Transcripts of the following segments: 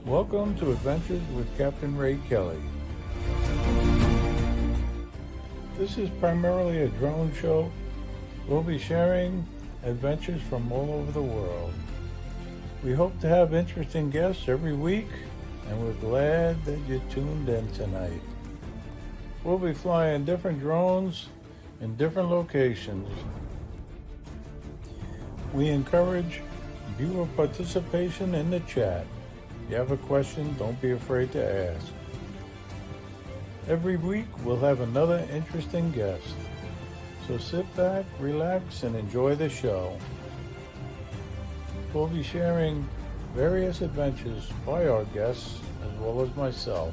Welcome to Adventures with Captain Ray Kelly. This is primarily a drone show. We'll be sharing adventures from all over the world. We hope to have interesting guests every week, and we're glad that you tuned in tonight. We'll be flying different drones in different locations. We encourage viewer participation in the chat. If you have a question, don't be afraid to ask. Every week we'll have another interesting guest. So sit back, relax, and enjoy the show. We'll be sharing various adventures by our guests as well as myself.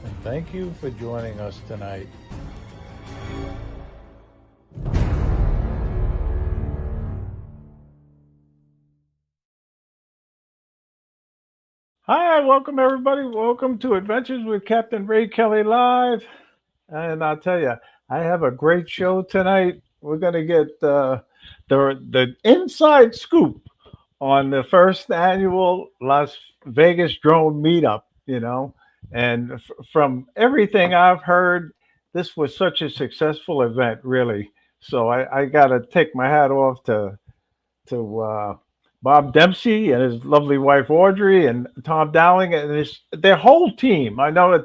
And thank you for joining us tonight. Hi, welcome everybody. Welcome to Adventures with Captain Ray Kelly Live. And I'll tell you, I have a great show tonight. We're going to get the inside scoop on the first annual Las Vegas drone meetup, And from everything I've heard, this was such a successful event, really. So I got to take my hat off to Bob Dempsey and his lovely wife Audrey and Tom Dowling and their whole team. I know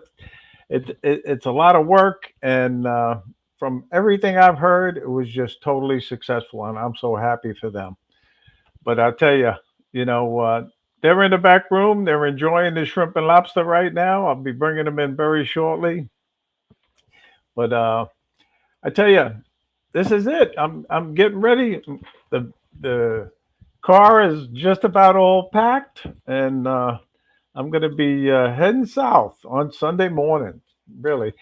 it's a lot of work, and from everything I've heard, it was just totally successful, and I'm so happy for them. But I'll tell you, they're in the back room. They're enjoying the shrimp and lobster right now. I'll be bringing them in very shortly. But I tell you, this is it. I'm getting ready. The car is just about all packed, and I'm going to be heading south on Sunday morning. Really,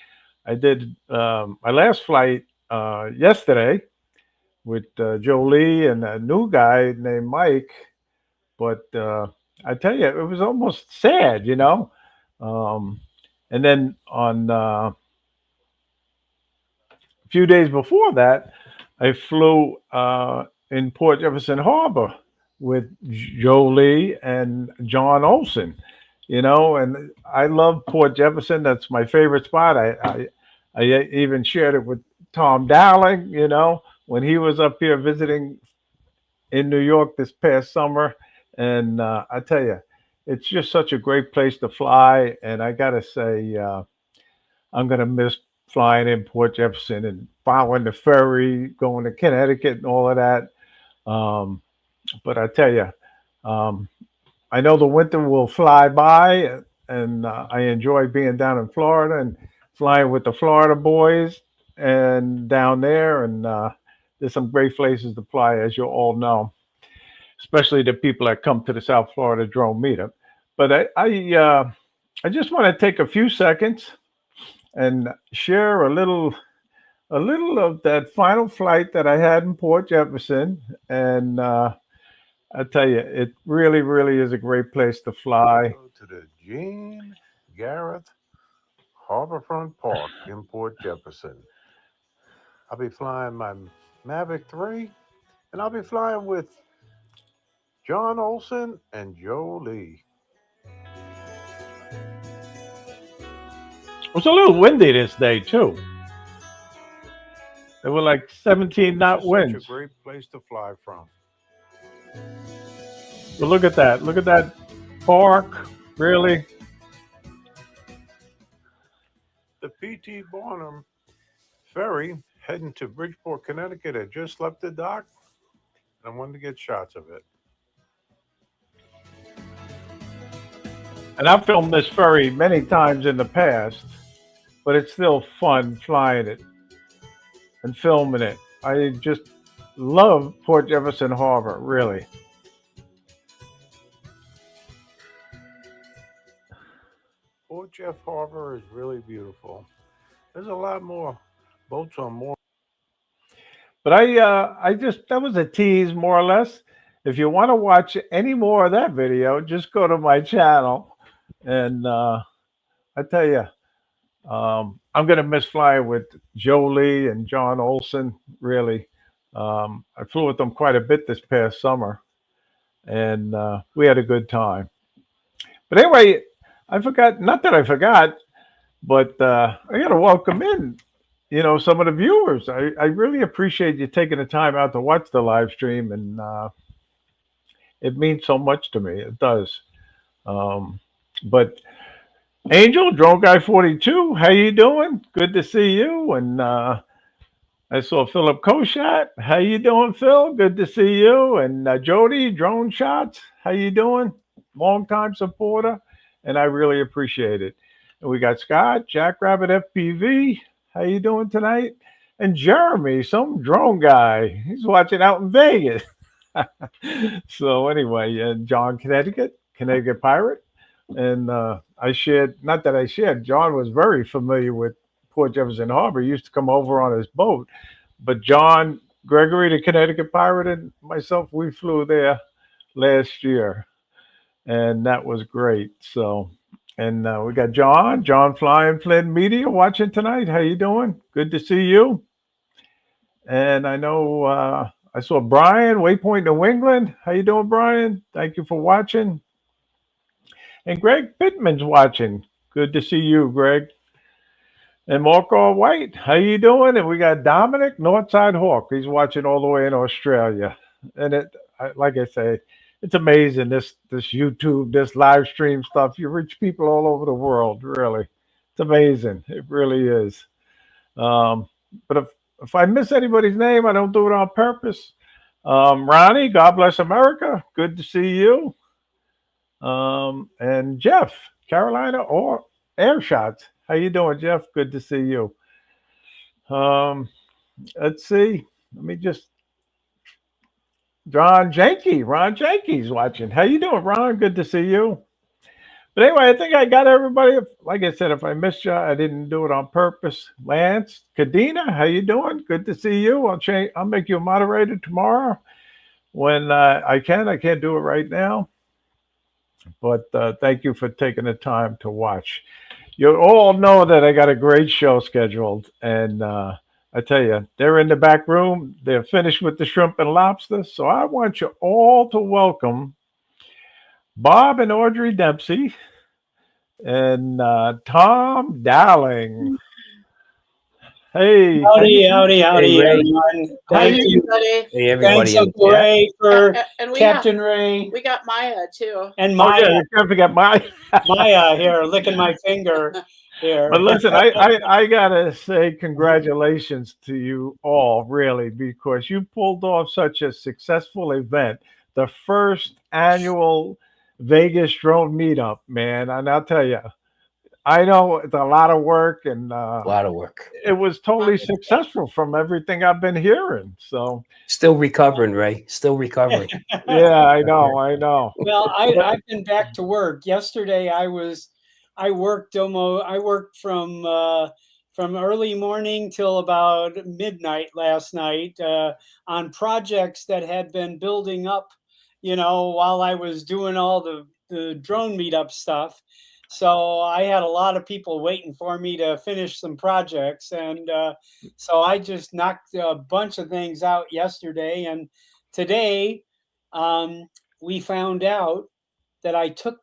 I did my last flight yesterday with Jolie and a new guy named Mike. But I tell you, it was almost sad. And then on a few days before that, I flew in Port Jefferson Harbor with Jolie and John Olson. And I love Port Jefferson. That's my favorite spot. I even shared it with Tom Dowling, when he was up here visiting in New York this past summer. And I tell you, it's just such a great place to fly. And I got to say, I'm going to miss flying in Port Jefferson and following the ferry, going to Connecticut and all of that. But I tell you, I know the winter will fly by, and I enjoy being down in Florida and flying with the Florida boys and down there. And there's some great places to fly, as you all know, especially the people that come to the South Florida Drone Meetup. But I just want to take a few seconds and share a little of that final flight that I had in Port Jefferson. And I tell you, it really, really is a great place to fly. Go to the Jean Gareth Harborfront Park in Port Jefferson. I'll be flying my Mavic 3, and I'll be flying with John Olson and Joe Lee. It was a little windy this day, too. There were like 17 knot winds. Such a great place to fly from. But look at that. Look at that park. Really? The P.T. Barnum ferry heading to Bridgeport, Connecticut had just left the dock, and I wanted to get shots of it. And I've filmed this ferry many times in the past, but it's still fun flying it and filming it. I just love Port Jefferson Harbor, really. Port Jeff Harbor is really beautiful. There's a lot more boats on more. But that was a tease, more or less. If you want to watch any more of that video, just go to my channel. And I tell you, I'm going to miss flying with Jolie and John Olson, really. I flew with them quite a bit this past summer. and we had a good time. But anyway, I forgot. Not that I forgot, but I got to welcome in. Some of the viewers. I really appreciate you taking the time out to watch the live stream, and it means so much to me. It does. Um, but Angel, Drone Guy 42, how you doing? Good to see you. And I saw Philip Koshat. How you doing, Phil? Good to see you. And Jody, Drone Shots, how you doing? Long time supporter, and I really appreciate it. And we got Scott, Jackrabbit FPV. How you doing tonight? And Jeremy, some drone guy. He's watching out in Vegas. So anyway, John, Connecticut Pirate, and I shared. Not that I shared. John was very familiar with Port Jefferson Harbor. He used to come over on his boat. But John Gregory, the Connecticut Pirate, and myself, we flew there last year, and that was great. So, and we got John Flying Flynn Media watching tonight. How you doing? Good to see you. And I know I saw Brian, Waypoint, New England. How you doing, Brian? Thank you for watching. And Greg Pittman's watching. Good to see you, Greg. And Marco White, how you doing? And we got Dominic Northside Hawk. He's watching all the way in Australia. And like I say, it's amazing this YouTube, this live stream stuff. You reach people all over the world. Really, it's amazing. It really is. Um, but if I miss anybody's name, I don't do it on purpose. Ronnie, God bless America. Good to see you. And Jeff, Carolina or Air Shots. How you doing, Jeff? Good to see you. Um, let's see. Let me just Ron Jenke's watching. How you doing, Ron? Good to see you. But anyway, I think I got everybody. Like I said, if I missed you, I didn't do it on purpose. Lance, Kadena, how you doing? Good to see you. I'll make you a moderator tomorrow when I can. I can't do it right now, but thank you for taking the time to watch. You all know that I got a great show scheduled, and I tell you, they're in the back room. They're finished with the shrimp and lobster. So I want you all to welcome Bob and Audrey Dempsey and Tom Dowling. Hey, Howdy, Ray. everyone. Hi, Thank you. everybody. Hey, Thanks, everybody. Uncle Ray, for And Captain Ray we got Maya too. and oh yeah, Maya. you can't forget my. Maya here, licking my finger here. But listen, I gotta say congratulations to you all, really, because you pulled off such a successful event, the first annual Vegas drone meetup, man. And I'll tell you, I know it's a lot of work, and A lot of work. it was totally successful from everything I've been hearing. So Still recovering, Ray. Still recovering. yeah, I know. Well, I've been back to work. Yesterday, I worked from early morning till about midnight last night on projects that had been building up, while I was doing all the drone meetup stuff. So I had a lot of people waiting for me to finish some projects, and so I just knocked a bunch of things out yesterday. And today, we found out that I took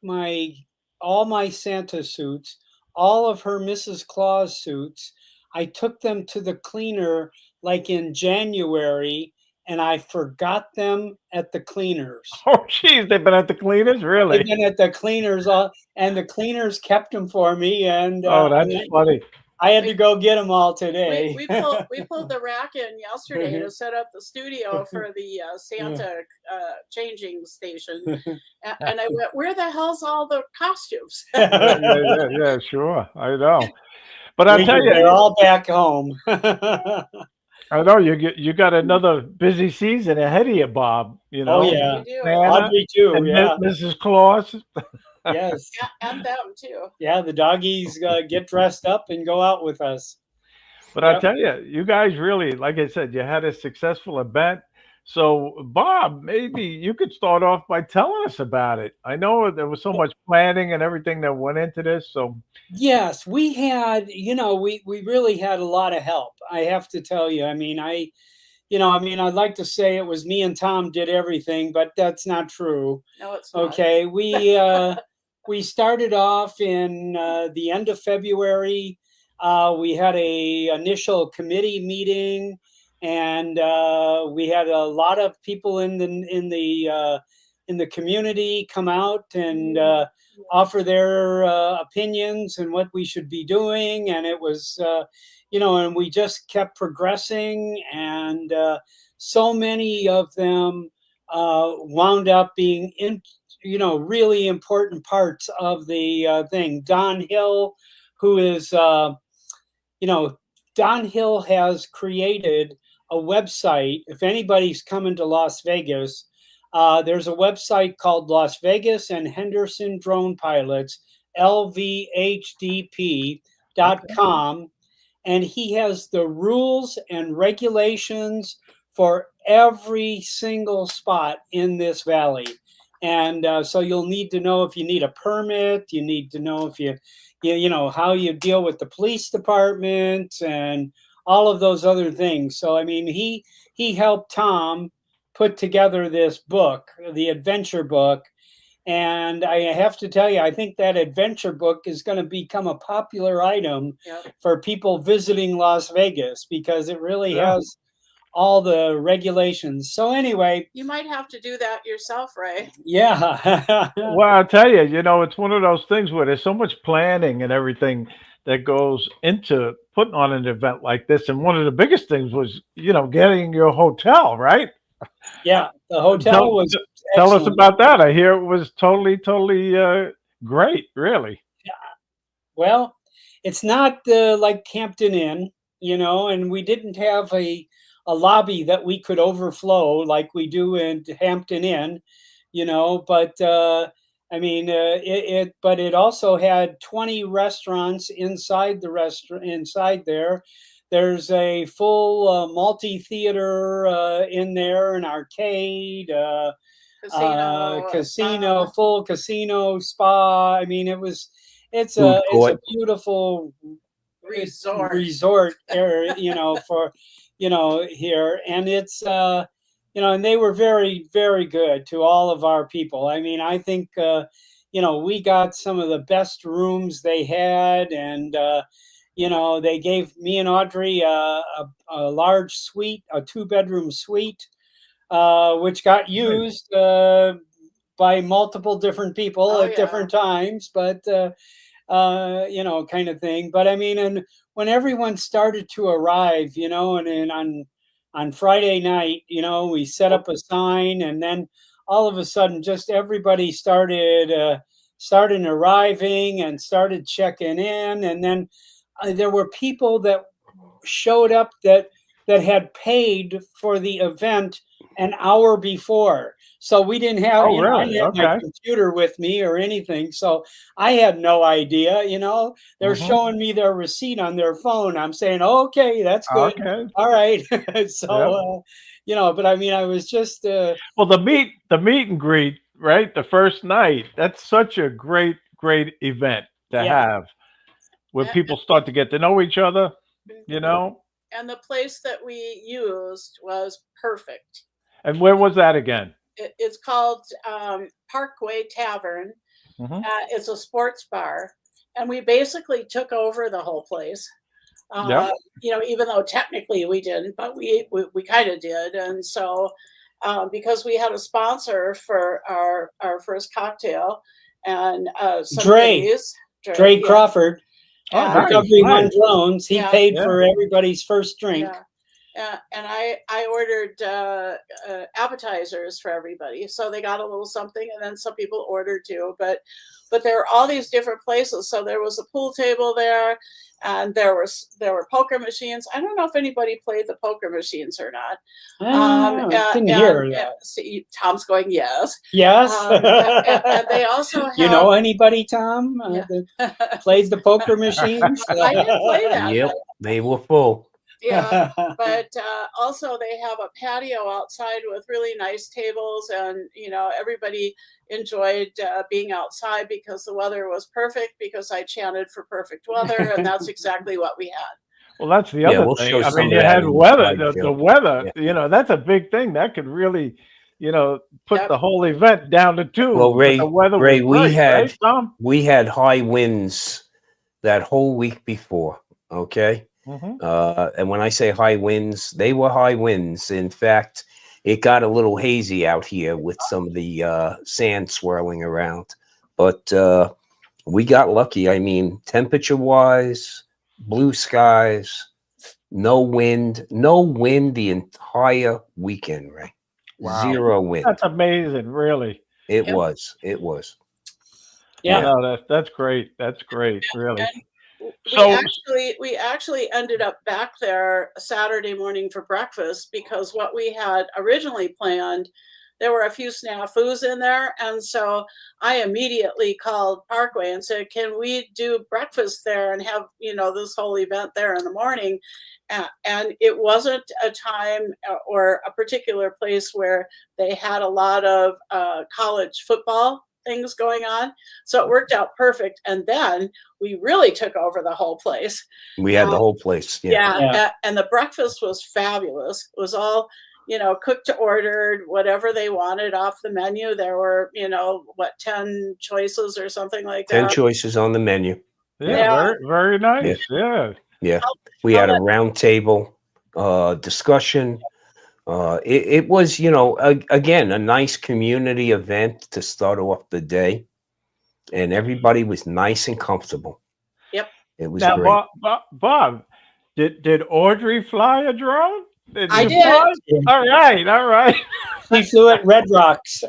all my Santa suits, all of her Mrs. Claus suits. I took them to the cleaner like in January, and I forgot them at the cleaners. Oh, geez, they've been at the cleaners, They've really? been at the cleaners, and the cleaners kept them for me, and Oh, that's funny. I had to go get them all today. We pulled the rack in yesterday to set up the studio for the Santa changing station, and I went, "Where the hell's all the costumes?" Yeah, sure, I know. But I tell They're you, all back home. I know you got another busy season ahead of you, Bob. Oh yeah, We do. Santa Audrey too. and Yeah, Mrs. Claus. yes. And them too. Yeah, the doggies get dressed up and go out with us. But I Yep. tell you, you guys really, like I said, you had a successful event. So, Bob, maybe you could start off by telling us about it. I know there was so much planning and everything that went into this. So, Yes, we had, we really had a lot of help. I have to tell you. I mean, I mean, I'd like to say it was me and Tom did everything, but that's not true. No, it's not. Okay, we started off in the end of February. We had a initial committee meeting, and we had a lot of people in the community come out and offer their opinions and what we should be doing, and it was and we just kept progressing, and so many of them wound up being really important parts of the thing. Don Hill, who is Don Hill has created a website. If anybody's coming to Las Vegas, there's a website called Las Vegas and Henderson Drone Pilots, lvhdp.com. And he has the rules and regulations for every single spot in this valley. And so you'll need to know if you need a permit, you need to know if how you deal with the police department and all of those other things. So, I mean, he helped Tom put together this book, the adventure book. And I have to tell you, I think that adventure book is going to become a popular item for people visiting Las Vegas, because it really has all the regulations. So anyway, you might have to do that yourself, Ray. Yeah. Well, I'll tell you, it's one of those things where there's so much planning and everything that goes into putting on an event like this. And one of the biggest things was, getting your hotel, right? Yeah, the hotel was Tell us excellent. about that. I hear it was totally great, really. Well, it's not like Campton Inn, and we didn't have a lobby that we could overflow like we do in Hampton Inn, but I mean, but it also had 20 restaurants inside the restaurant inside there. There's a full multi-theater in there, an arcade, casino, full casino, spa. I mean, it's a beautiful resort area, for here, and it's and they were very, very good to all of our people. I mean, I think we got some of the best rooms they had, and they gave me and Audrey a large suite, a 2-bedroom suite, which got used by multiple different people at different times, but kind of thing. But I mean, and when everyone started to arrive, and then on Friday night, we set up a sign, and then all of a sudden, just everybody started arriving and started checking in, and then there were people that showed up that had paid for the event an hour before. So we didn't have, really? I didn't have my computer with me or anything. So I had no idea, they're showing me their receipt on their phone. I'm saying, okay, that's good. Okay. All right. So, but I mean, I was just, well, the meet and greet, right? The first night, that's such a great event to have, where people start to get to know each other, And the place that we used was perfect. And where was that again? It's called Parkway Tavern. It's a sports bar, and we basically took over the whole place. Even though technically we didn't, but we kind of did. And so because we had a sponsor for our first cocktail, and Dre Crawford, Recovery on Drones, he paid for everybody's first drink. And I ordered appetizers for everybody, so they got a little something, and then some people ordered too. But there were all these different places. So there was a pool table there, and there were poker machines. I don't know if anybody played the poker machines or not. Didn't hear that. Tom's going yes. Yes. And they also have, anybody, Tom, that plays the poker machines? I didn't play that. Yep, they were full. Yeah, but also they have a patio outside with really nice tables, and everybody enjoyed being outside because the weather was perfect, because I chanted for perfect weather, and that's exactly what we had. Well, that's the Yeah, other we'll thing. show I some mean, of you that had in the weather, the slideshow. weather, Yeah. that's a big thing. That could really, put Yep. the whole event down the Well, tube. But the Ray, weather was Ray, great, right, Tom? we had high winds that whole week before. Okay. Hmm. And when I say high winds, they were high winds. In fact, it got a little hazy out here with some of the sand swirling around. But we got lucky. I mean, temperature wise, blue skies, no wind the entire weekend, right? Wow, Zero wind. that's amazing, really. It Yep. was. It was. Yeah. Yeah. No, that's great. That's great, really. And So, we actually ended up back there Saturday morning for breakfast because what we had originally planned, there were a few snafus in there, and so I immediately called Parkway and said, "Can we do breakfast there and have this whole event there in the morning?" And it wasn't a time or a particular place where they had a lot of college football things going on, so it worked out perfect. And then we really took over the whole place. We had the whole place. Yeah. Yeah. And the breakfast was fabulous. It was all cooked to ordered, whatever they wanted off the menu. There were 10 choices or something like 10 that. choices on the menu. yeah, Yeah. very, very nice. Yeah. Yeah. How- We how had a that- round table discussion. It was, again, a nice community event to start off the day. And everybody was nice and comfortable. Yep. It was Now, great. Bob, did Audrey fly a drone? Did I you did. fly? All right, all right. She flew at Red Rocks,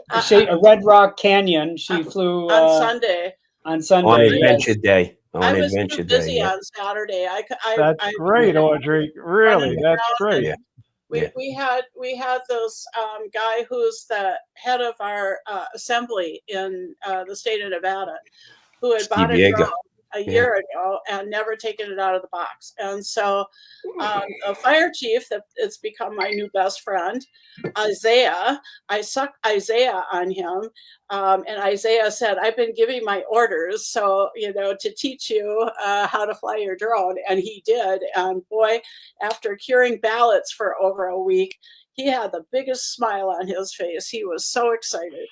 Red Rock Canyon. She flew on Sunday. on On Sunday. Adventure Day. I On was Adventure too Day. busy Yeah. on Saturday. That's great, Audrey. Really, running that's around great. Yeah. We had this guy who's the head of our assembly in the state of Nevada, who had bought a Steve drone Yeager. a year ago and never taken it out of the box. And so a fire chief that it's become my new best friend, Isaiah, I sucked Isaiah on him. And Isaiah said, "I've been giving my orders, so, to teach you how to fly your drone." And he did. And boy, after curing ballots for over a week, he had the biggest smile on his face. He was so excited.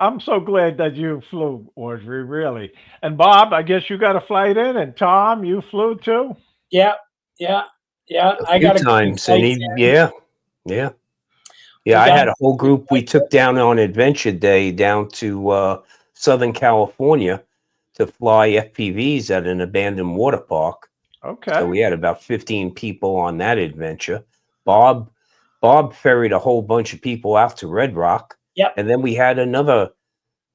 I'm so glad that you flew, Audrey. Really. And Bob, I guess you got a flight in, and Tom, you flew too. Yeah, yeah, yeah. A I few got a times. flight And there. yeah. We I got had a whole group we took down on Adventure Day down to Southern California to fly FPVs at an abandoned water park. Okay. So we had about 15 people on that adventure. Bob ferried a whole bunch of people out to Red Rock. Yep. And then we had another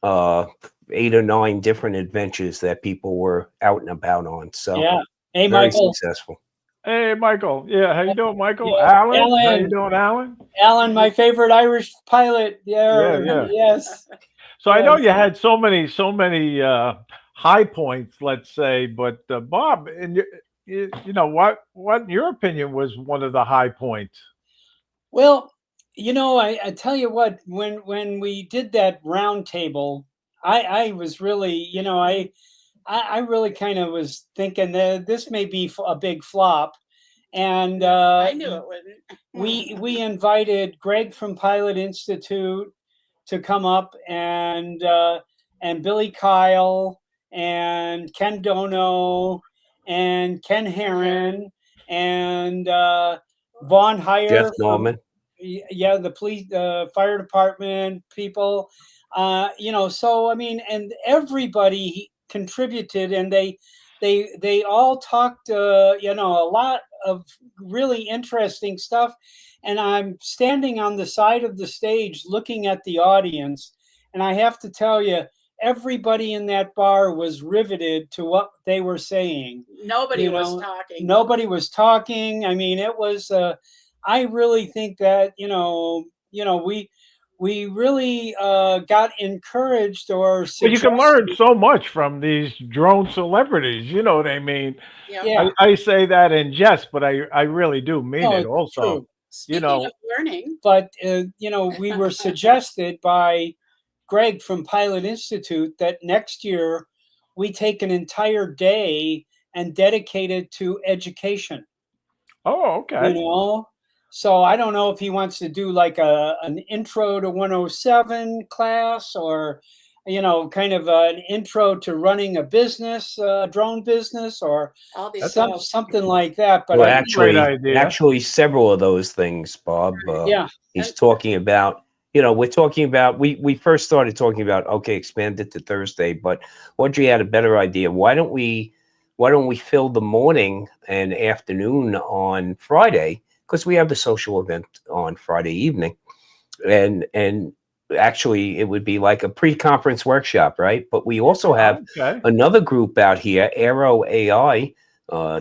8 or 9 different adventures that people were out and about on. So Yeah. Hey, very Michael. successful. Hey, Michael. Yeah, how you doing, Michael? Yeah, Alan? How you Alan. doing, Alan? Alan, my favorite Irish pilot. Yeah. Yeah. Yes. So I know Yes. you had so many high points, let's say, but Bob, what in your opinion was one of the high points? Well, I tell you what, when we did that round table, I was really, I really kind of was thinking that this may be a big flop. And I knew it wouldn't. we invited Greg from Pilot Institute to come up, and Billy Kyle and Ken Dono and Ken Herron and Vaughn Heyer Jeff from Norman. the police, fire department people, so I mean, and everybody contributed, and they all talked, a lot of really interesting stuff. And I'm standing on the side of the stage looking at the audience, and I have to tell you, everybody in that bar was riveted to what they were saying. Nobody was talking. Nobody was talking. I mean, it was. I really think that we really got encouraged or Well, you can learn so much from these drone celebrities. You know what I mean? Yeah. I say that in jest, but I really do mean it also. True. Speaking of learning. But, we were suggested by Greg from Pilot Institute that next year we take an entire day and dedicate it to education. Oh, okay. So I don't know if he wants to do like an intro to 107 class, or kind of an intro to running a business, drone business, or All these something like that. But Well, I Great idea. actually, several of those things, Bob. yeah, He's talking about. We're talking about. We first started talking about expand it to Thursday, but Audrey had a better idea. Why don't we fill the morning and afternoon on Friday, because we have the social event on Friday evening, and actually it would be like a pre-conference workshop, right? But we also have another group out here, Aero AI,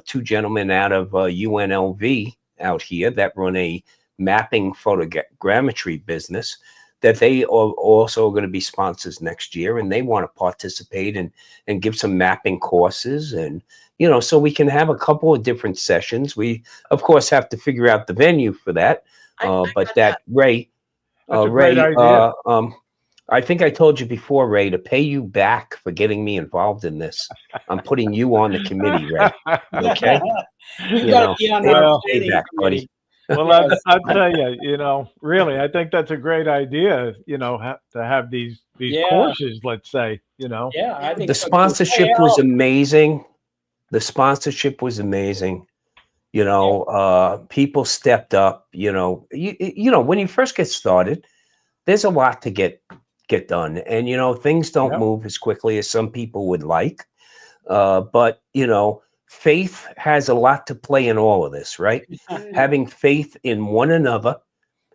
two gentlemen out of UNLV out here that run a mapping photogrammetry business, that they are also going to be sponsors next year, and they want to participate and give some mapping courses, and so we can have a couple of different sessions. We of course have to figure out the venue for that, but that Ray. That's a great idea. I think I told you before, Ray, to pay you back for getting me involved in this. I'm putting you on the committee, Ray. Okay? you got to be on our planning committee. Well, I'll tell you, really, I think that's a great idea, to have these courses, let's say, Yeah, I think the so too. sponsorship was amazing. The sponsorship was amazing. People stepped up. When you first get started, there's a lot to get done, and things don't move as quickly as some people would like. But faith has a lot to play in all of this, right? Having faith in one another,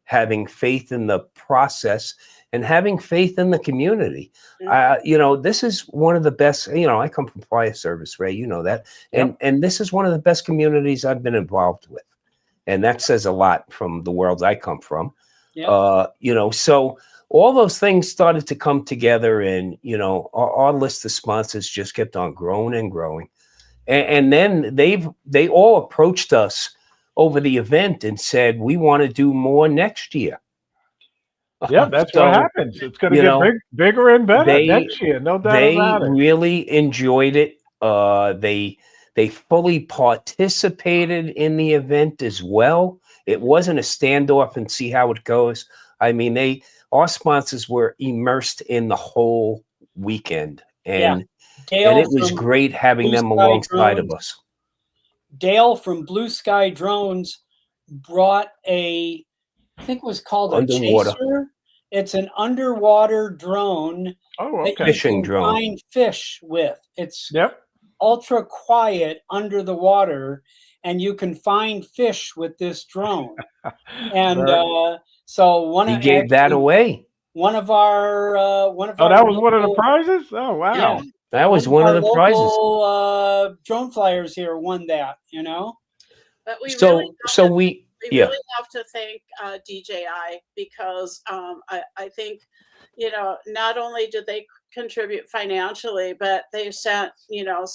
having faith in the process, and having faith in the community. This is one of the best. I come from fire service, Ray. You know that, and this is one of the best communities I've been involved with, and that says a lot from the world I come from. So all those things started to come together, and our list of sponsors just kept on growing and growing, and then they all approached us over the event and said, we want to do more next year. Yeah, that's what happens. It's going to get bigger and better next year, no doubt about it. They really enjoyed it. They fully participated in the event as well. It wasn't a standoff and see how it goes. I mean, our sponsors were immersed in the whole weekend, and it was great having them alongside of us. Dale from Blue Sky Drones brought I think it was called a chaser. It's an underwater drone. Oh, okay. Fishing drone. Find fish with. It's ultra quiet under the water, and you can find fish with this drone. And so he gave that away. One of our that was one of the prizes. Oh, wow. Yeah. That was one of the prizes. Drone flyers here won that, But we really have to thank DJI, because I think, not only did they contribute financially, but they sent,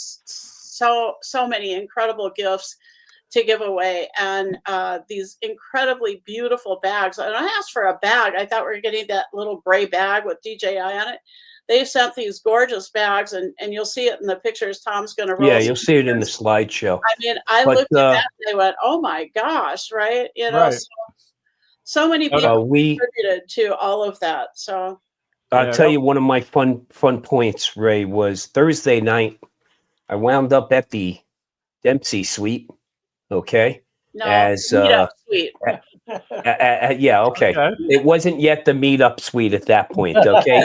so many incredible gifts to give away, and these incredibly beautiful bags. And I asked for a bag. I thought we were getting that little gray bag with DJI on it. They sent these gorgeous bags, and you'll see it in the pictures Tom's going to roll. Yeah, you'll see it in the slideshow. I mean, I looked at that and they went, oh my gosh, right? So many people contributed to all of that. So I'll tell you, one of my fun points, Ray, was Thursday night. I wound up at the Dempsey suite. Okay. No, suite. Okay. It wasn't yet the meetup suite at that point. Okay.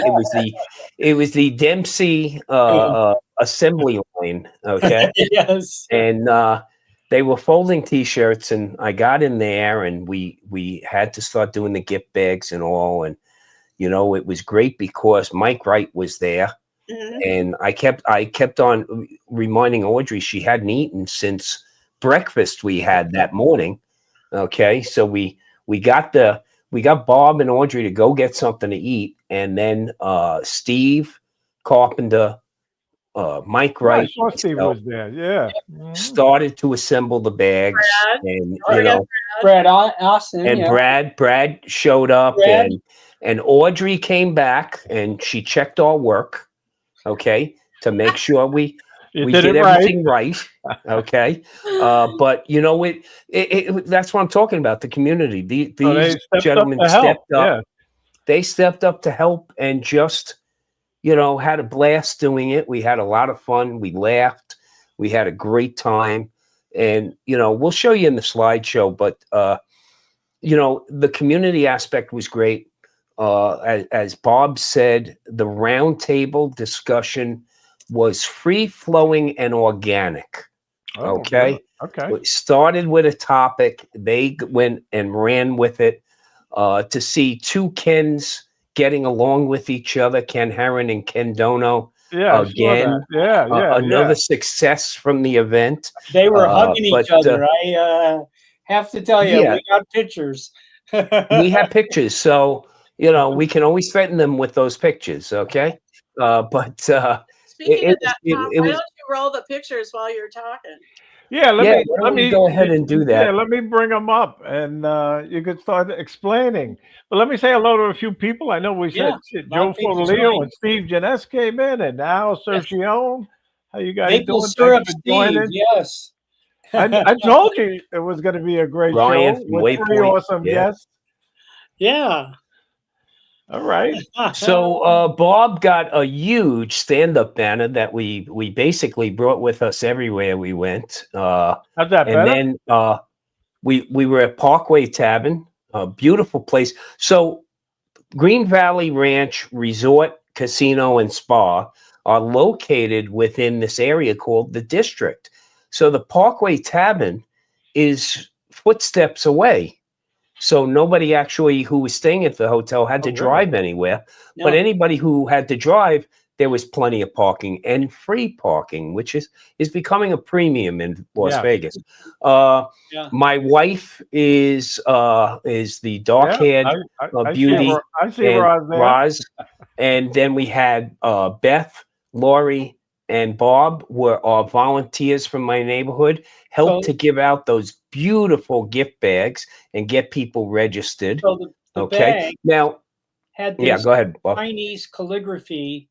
It was the Dempsey assembly line. Okay. Yes. And they were folding T-shirts, and I got in there, and we had to start doing the gift bags and all. And it was great because Mike Wright was there, and I kept on reminding Audrey she hadn't eaten since breakfast we had that morning. Okay, so we got Bob and Audrey to go get something to eat, and then Steve Carpenter, Mike Wright, I saw Steve was there. started to assemble the bags, and Brad Austin, and Brad showed up, and Audrey came back and she checked our work, okay, to make sure we You We did did it right. everything right. Okay. But you know, that's what I'm talking about. The community. So they These stepped up gentlemen to help. stepped up. Yeah. They stepped up to help and just, you know, had a blast doing it. We had a lot of fun. We laughed. We had a great time. And, you know, we'll show you in the slideshow, but, you know, the community aspect was great. As Bob said, the roundtable discussion was free flowing and organic. Oh, Okay. good. Okay. It started with a topic. They went and ran with it. To see two Kens getting along with each other, Ken Herron and Ken Dono. Yeah, I saw that. Again, Yeah. another success from the event. They were hugging each but, other. I have to tell you, yeah. we got pictures. We have pictures, so you know we can always threaten them with those pictures. Okay, but Speaking of that, Tom, it why was. don't you roll the pictures while you're talking? Yeah, Why don't we go ahead and do that? Yeah, let me bring them up, and you could start explaining. But let me say hello to a few people. I know we said Yeah, a lot Joe of people Fodolio joined. and Steve Janess came in, and now Sergio. How you guys Maple doing? syrup, Thanks for Steve. joining. Yes. I told you it was going to be a great Brian show from with three Waypoint, awesome yeah. guests. Yeah. All right. So Bob got a huge stand-up banner that we basically brought with us everywhere we went. How's that And better? then we were at Parkway Tavern, a beautiful place. So Green Valley Ranch Resort, Casino, and Spa are located within this area called the District. So the Parkway Tavern is footsteps away. So nobody actually who was staying at the hotel had to really? drive anywhere. No. But anybody who had to drive, there was plenty of parking and free parking, which is becoming a premium in Las Yeah. Vegas. Yeah. My wife is the dark-haired I beauty I see and Roz there. Roz, and then we had Beth, Lori, and Bob were our volunteers from my neighborhood, helped So- to give out those beautiful gift bags and get people registered. So the Okay, bag now had yeah, this go ahead, Bob. Chinese calligraphy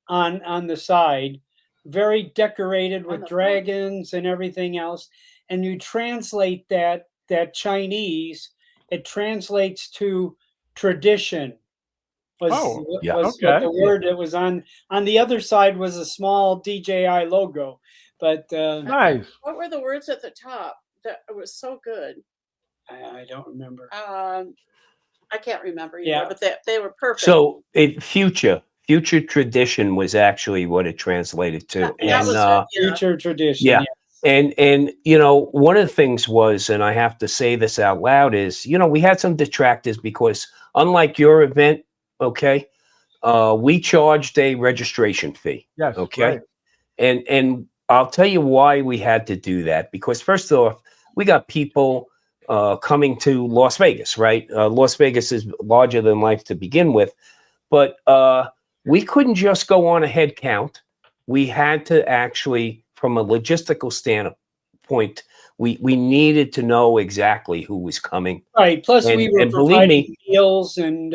on the side, very decorated On with the front. dragons and everything else. And you translate that Chinese, it translates to tradition. Oh, yeah. Was okay. what the word that was on the other side was a small DJI logo. But Nice. What were the words at the top? That was so good. I don't remember. I can't remember either, Yeah. but they were perfect. So future tradition was actually what it translated to. That And was it, yeah. Future tradition. yeah. Yes. And you know, one of the things was, and I have to say this out loud, is, you know, we had some detractors because unlike your event, okay, we charged a registration fee. Yes. Okay. Right. And I'll tell you why we had to do that. Because first off, we got people coming to Las Vegas, right? Las Vegas is larger than life to begin with, but we couldn't just go on a head count. We had to actually, from a logistical standpoint, we needed to know exactly who was coming. Right. Plus, And- we were and believe providing me- meals and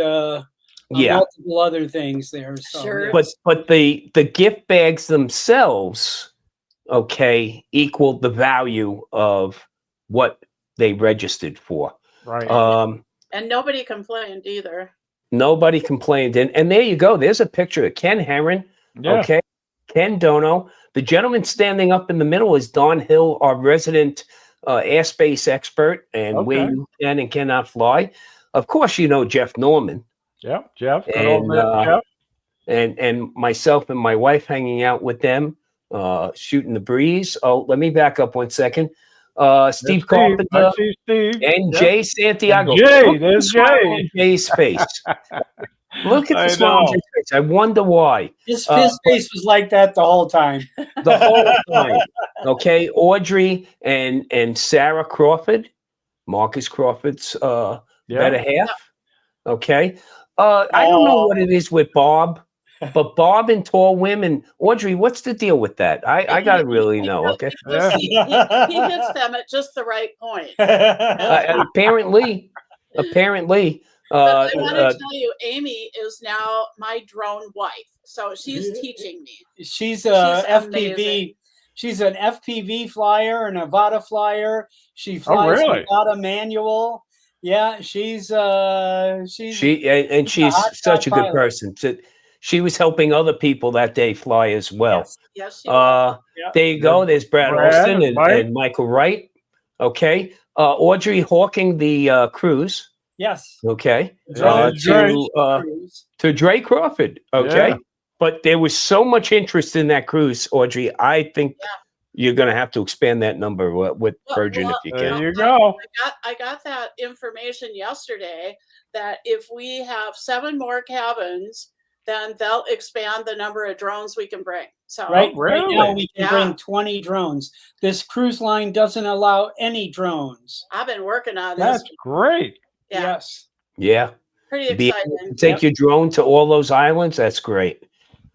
Yeah. multiple other things there. So, Sure. yes. But the gift bags themselves, okay, equaled the value of what they registered for. Right. And nobody complained either. Nobody complained. And there you go. There's a picture of Ken Herron, Yeah. okay, Ken Dono. The gentleman standing up in the middle is Don Hill, our resident airspace expert, and where Okay. you can and cannot fly. Of course, you know Jeff Norman. Yeah. Jeff. Good And, old man, Jeff. and myself and my wife hanging out with them, shooting the breeze. Oh, let me back up 1 second. Steve I Carpenter see Steve. and Yep. Jay Santiago. And Jay, Look at the there's smile Jay. on Jay's face. Look at I the smile on know. Jay's face. I wonder why. His face was like that the whole time. The whole time. Okay, Audrey and Sarah Crawford, Marcus Crawford's better half. Okay. I don't know what it is with Bob, but Bob and tall women. Audrey, what's the deal with that? I gotta really know. Okay. He hits them at just the right point. Apparently. But I want to tell you, Amy is now my drone wife, so she's teaching me. She's She's FPV amazing. She's an FPV flyer, a Nevada flyer. She flies really? Nevada manual. Yeah, she's and she's she's such a good pilot. person. She was helping other people that day fly as well. Yes. Yes, she was. Yep. There you go. There's Brad Brad Olson and Mike. and Michael Wright. Okay. Audrey hawking the cruise. Yes. Okay. Yeah, To Dre Crawford. Okay. Yeah. But there was so much interest in that cruise, Audrey. I think Yeah. you're going to have to expand that number with Virgin if you There can. you go. I got that information yesterday that if we have 7 more cabins, then they'll expand the number of drones we can bring. So Right really? now we can Yeah. bring 20 drones. This cruise line doesn't allow any drones. I've been working on That's this. great. Yeah, Yes. Yeah. pretty Be able to exciting. take your drone to all those islands. That's great.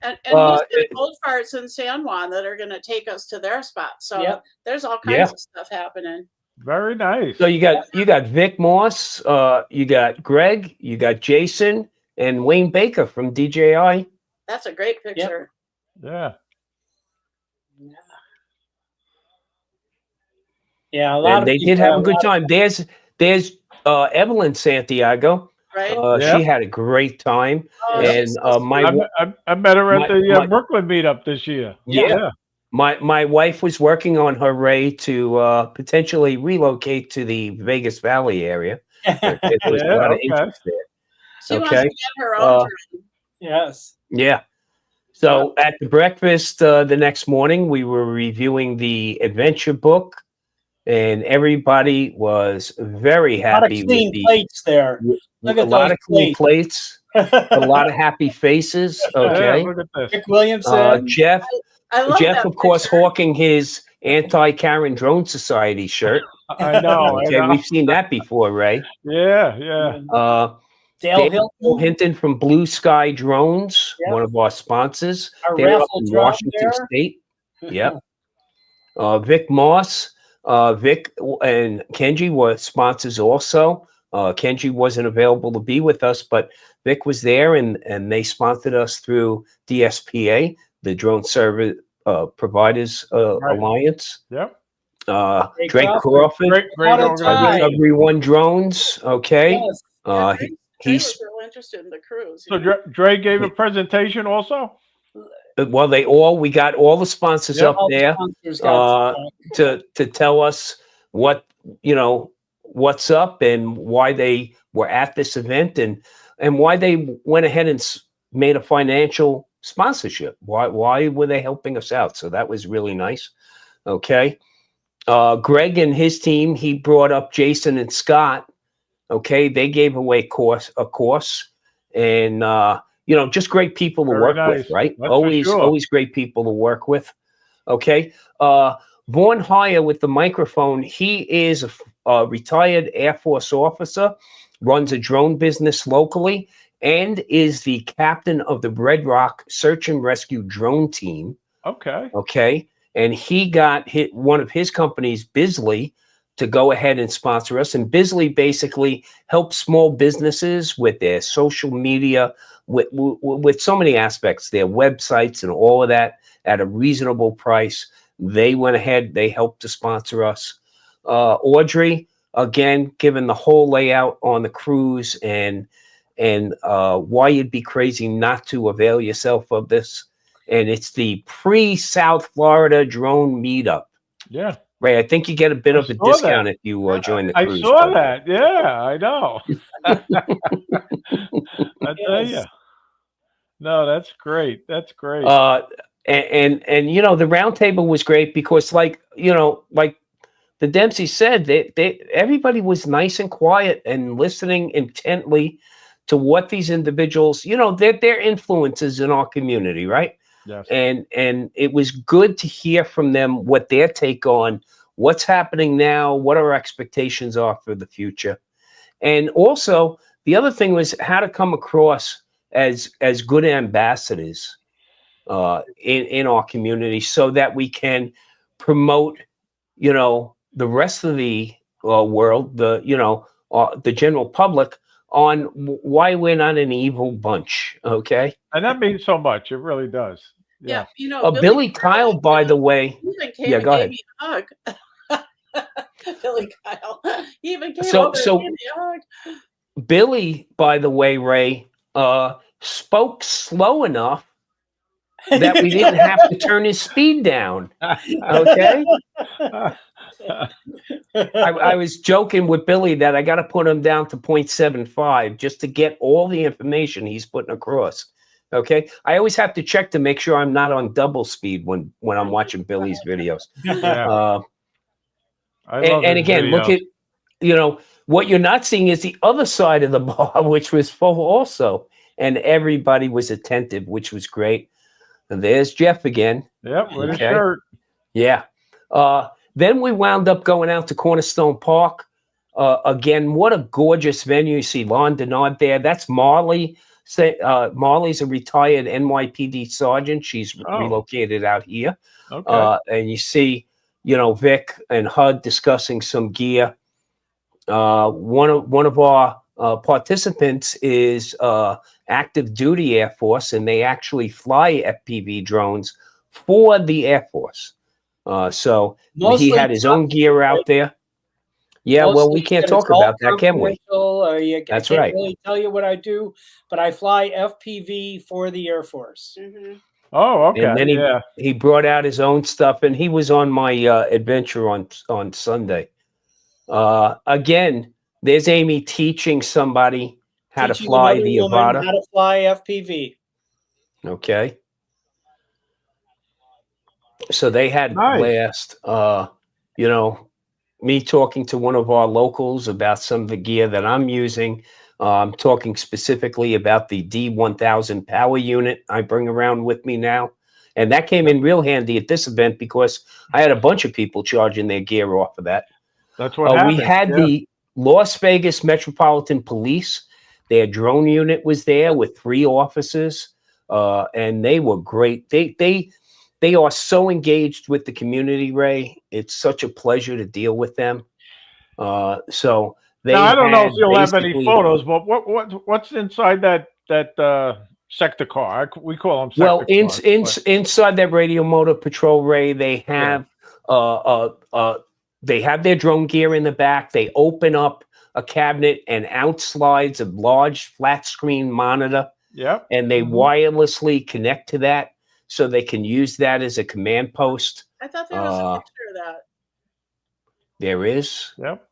And he's got gold farts in San Juan that are going to take us to their spot. So Yep. there's all kinds of stuff happening. Very nice. So you got Vic Moss, you got Greg, you got Jason, and Wayne Baker from DJI. That's a great picture. Yeah. Yeah, a lot And of they people did have a have good time. There's Evelyn Santiago. Right? She had a great time. Oh, And she's so sweet. I met her at the my- Brooklyn meetup this year. Yeah. My wife was working on her way to potentially relocate to the Vegas Valley area. There was a lot of interest there. She wants to get her own drone. Yes. Yeah. So at the breakfast the next morning, we were reviewing the adventure book, and everybody was very A lot of happy clean with plates there. Look a at lot those of clean plates, a lot of happy faces. Okay. Yeah, look at this. Rick Williamson. Jeff, I love Jeff, that of course, picture. hawking his anti-Karen Drone Society shirt. I know. Okay, we've seen that before, Ray. Yeah. Dale Dale Hilton. Hinton from Blue Sky Drones, Yep. one of our sponsors. Our They're up raffle in drum Washington there. State. Yep. Vic Moss, Vic and Kenji were sponsors also. Kenji wasn't available to be with us, but Vic was there, and they sponsored us through DSPA, the Drone Service Providers Alliance. Yep. Drake Crawford, Great organization. Recovery One Drones. Okay. Yes. Yeah, Trey He's was real interested in the cruise. So Dre gave a presentation also? well, we got all the sponsors up All the there sponsors got to tell us what's up and why they were at this event and why they went ahead and made a financial sponsorship. Why were they helping us out? So that was really nice. Okay. Greg and his team, he brought up Jason and Scott. Okay. They gave away a course and, just great people to work with, right? That's Always great people to work with. Okay. Vaughn Heyer with the microphone. He is a retired Air Force officer, runs a drone business locally, and is the captain of the Red Rock Search and Rescue Drone Team. Okay. Okay. And he got one of his companies, Bisley, to go ahead and sponsor us. And Bisley basically helps small businesses with their social media, with so many aspects, their websites and all of that at a reasonable price. They went ahead, they helped to sponsor us. Audrey, again, given the whole layout on the cruise and why you'd be crazy not to avail yourself of this. And it's the pre-South Florida drone meetup. Yeah. Ray, I think you get a bit of a discount if you join the cruise. I saw that. Yeah, I know. I tell you. No, that's great. That's great. And the roundtable was great because like the Dempsey said, everybody was nice and quiet and listening intently to what these individuals, their influences in our community, right? Yes. And it was good to hear from them what their take on what's happening now, what our expectations are for the future. And also the other thing was how to come across as good ambassadors in our community so that we can promote, the rest of the world, the general public on why we're not an evil bunch. Okay. And that means so much. It really does. Yeah, you know, Billy Kyle, by the way. even came Yeah, and go gave ahead. me a hug. Billy Kyle. He even came So- over so- and gave me a hug. Billy, by the way, Ray, spoke slow enough that we didn't have to turn his speed down. Okay. I was joking with Billy that I got to put him down to 0.75 just to get all the information he's putting across. Okay. I always have to check to make sure I'm not on double speed when I'm watching Billy's videos. Yeah. I love And his again, look videos. at, you know, what you're not seeing is the other side of the bar, which was full also. And everybody was attentive, which was great. And there's Jeff again. Yep, with his Okay. shirt. Yeah. Then we wound up going out to Cornerstone Park. Again, what a gorgeous venue. You see Lon Denard there. That's Marley. Marley's a retired NYPD sergeant. She's relocated out here. Okay. And you see, you know, Vic and HUD discussing some gear. One of our participants is active duty Air Force, and they actually fly FPV drones for the Air Force. So Mostly he had his own gear out there. Yeah, well, we can't talk about that, can we? I That's can't right. really tell you what I do, but I fly FPV for the Air Force. Mm-hmm. Oh, okay. And then he brought out his own stuff, and he was on my adventure on Sunday. Again, there's Amy teaching somebody how to fly the Avata. How to fly FPV. Okay. So they had last, you know, me talking to one of our locals about some of the gear that I'm using. I'm talking specifically about the D1000 power unit I bring around with me now. And that came in real handy at this event because I had a bunch of people charging their gear off of that. That's what happened. We had the Las Vegas Metropolitan Police. Their drone unit was there with 3 officers, and they were great. They are so engaged with the community, Ray. It's such a pleasure to deal with them. So they. Now, I don't know if you'll have any photos, but what's inside that sector car? We call them sector cars. Inside that radio motor patrol, Ray, they have they have their drone gear in the back. They open up a cabinet and out slides a large flat screen monitor. Yep. And they wirelessly connect to that so they can use that as a command post. I thought there was a picture of that. There is. Yep.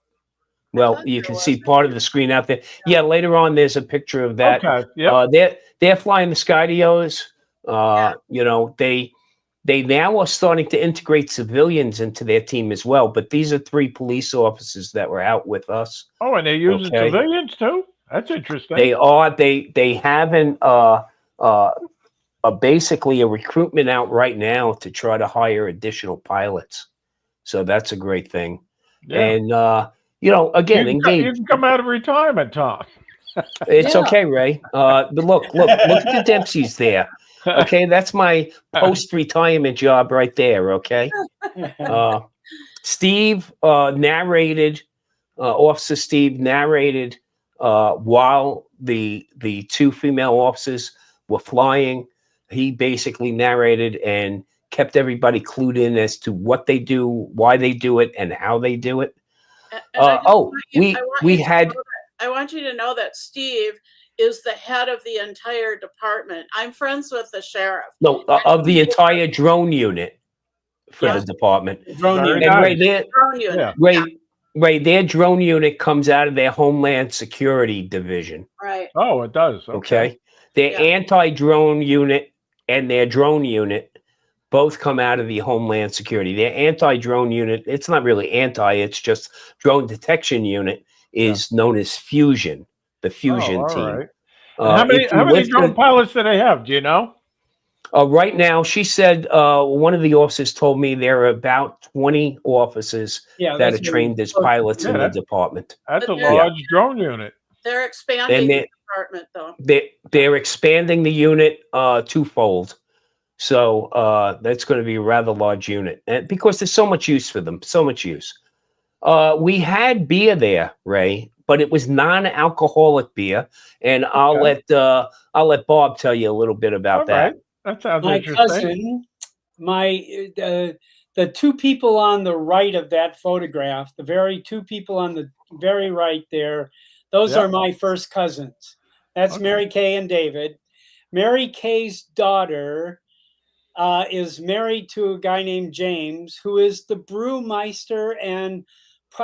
Well, you can see part of the screen out there. Yeah, later on there's a picture of that. Okay. Yep. They're flying the Skydios. You know, they now are starting to integrate civilians into their team as well. But these are 3 police officers that were out with us. Oh, and they're using civilians too? That's interesting. They are. They have basically a recruitment out right now to try to hire additional pilots. So that's a great thing. Yeah. And you know, again, you can come out of retirement, Tom. It's okay, Ray. But look at the Dempseys there. Okay, that's my post-retirement job right there. Okay, Steve narrated. Officer Steve narrated while the 2 female officers were flying. He basically narrated and kept everybody clued in as to what they do, why they do it, and how they do it. I want you to know that Steve is the head of the entire department. I'm friends with the sheriff. No, of the entire drone unit for the department. Drone unit. And Ray, their drone unit comes out of their Homeland Security Division. Right. Oh, it does. Okay. Their anti-drone unit and their drone unit both come out of the Homeland Security. Their anti-drone unit, it's not really anti, it's just drone detection unit is known as Fusion, the Fusion team. Right. How many drone pilots do they have? Do you know? Right now, she said one of the officers told me there are about 20 officers that are trained as pilots in the department. That's a large drone unit. They're expanding the department, though. They're expanding the unit twofold. So that's going to be a rather large unit, and because there's so much use for them, so much use. We had beer there, Ray, but it was non-alcoholic beer, and I'll let Bob tell you a little bit about that. That sounds My interesting. cousin, the two people on the right of that photograph, the very two people on the very right there, those Yep. are my first cousins. That's Okay. Mary Kay and David. Mary Kay's daughter is married to a guy named James, who is the brewmeister and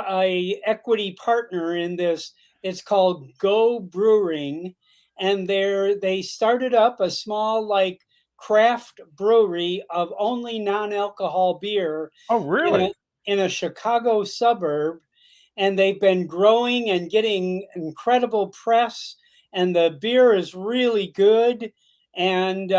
a equity partner in this. It's called Go Brewing, and they started up a small like craft brewery of only non-alcohol beer Oh, in really? a Chicago suburb, and they've been growing and getting incredible press, and the beer is really good. And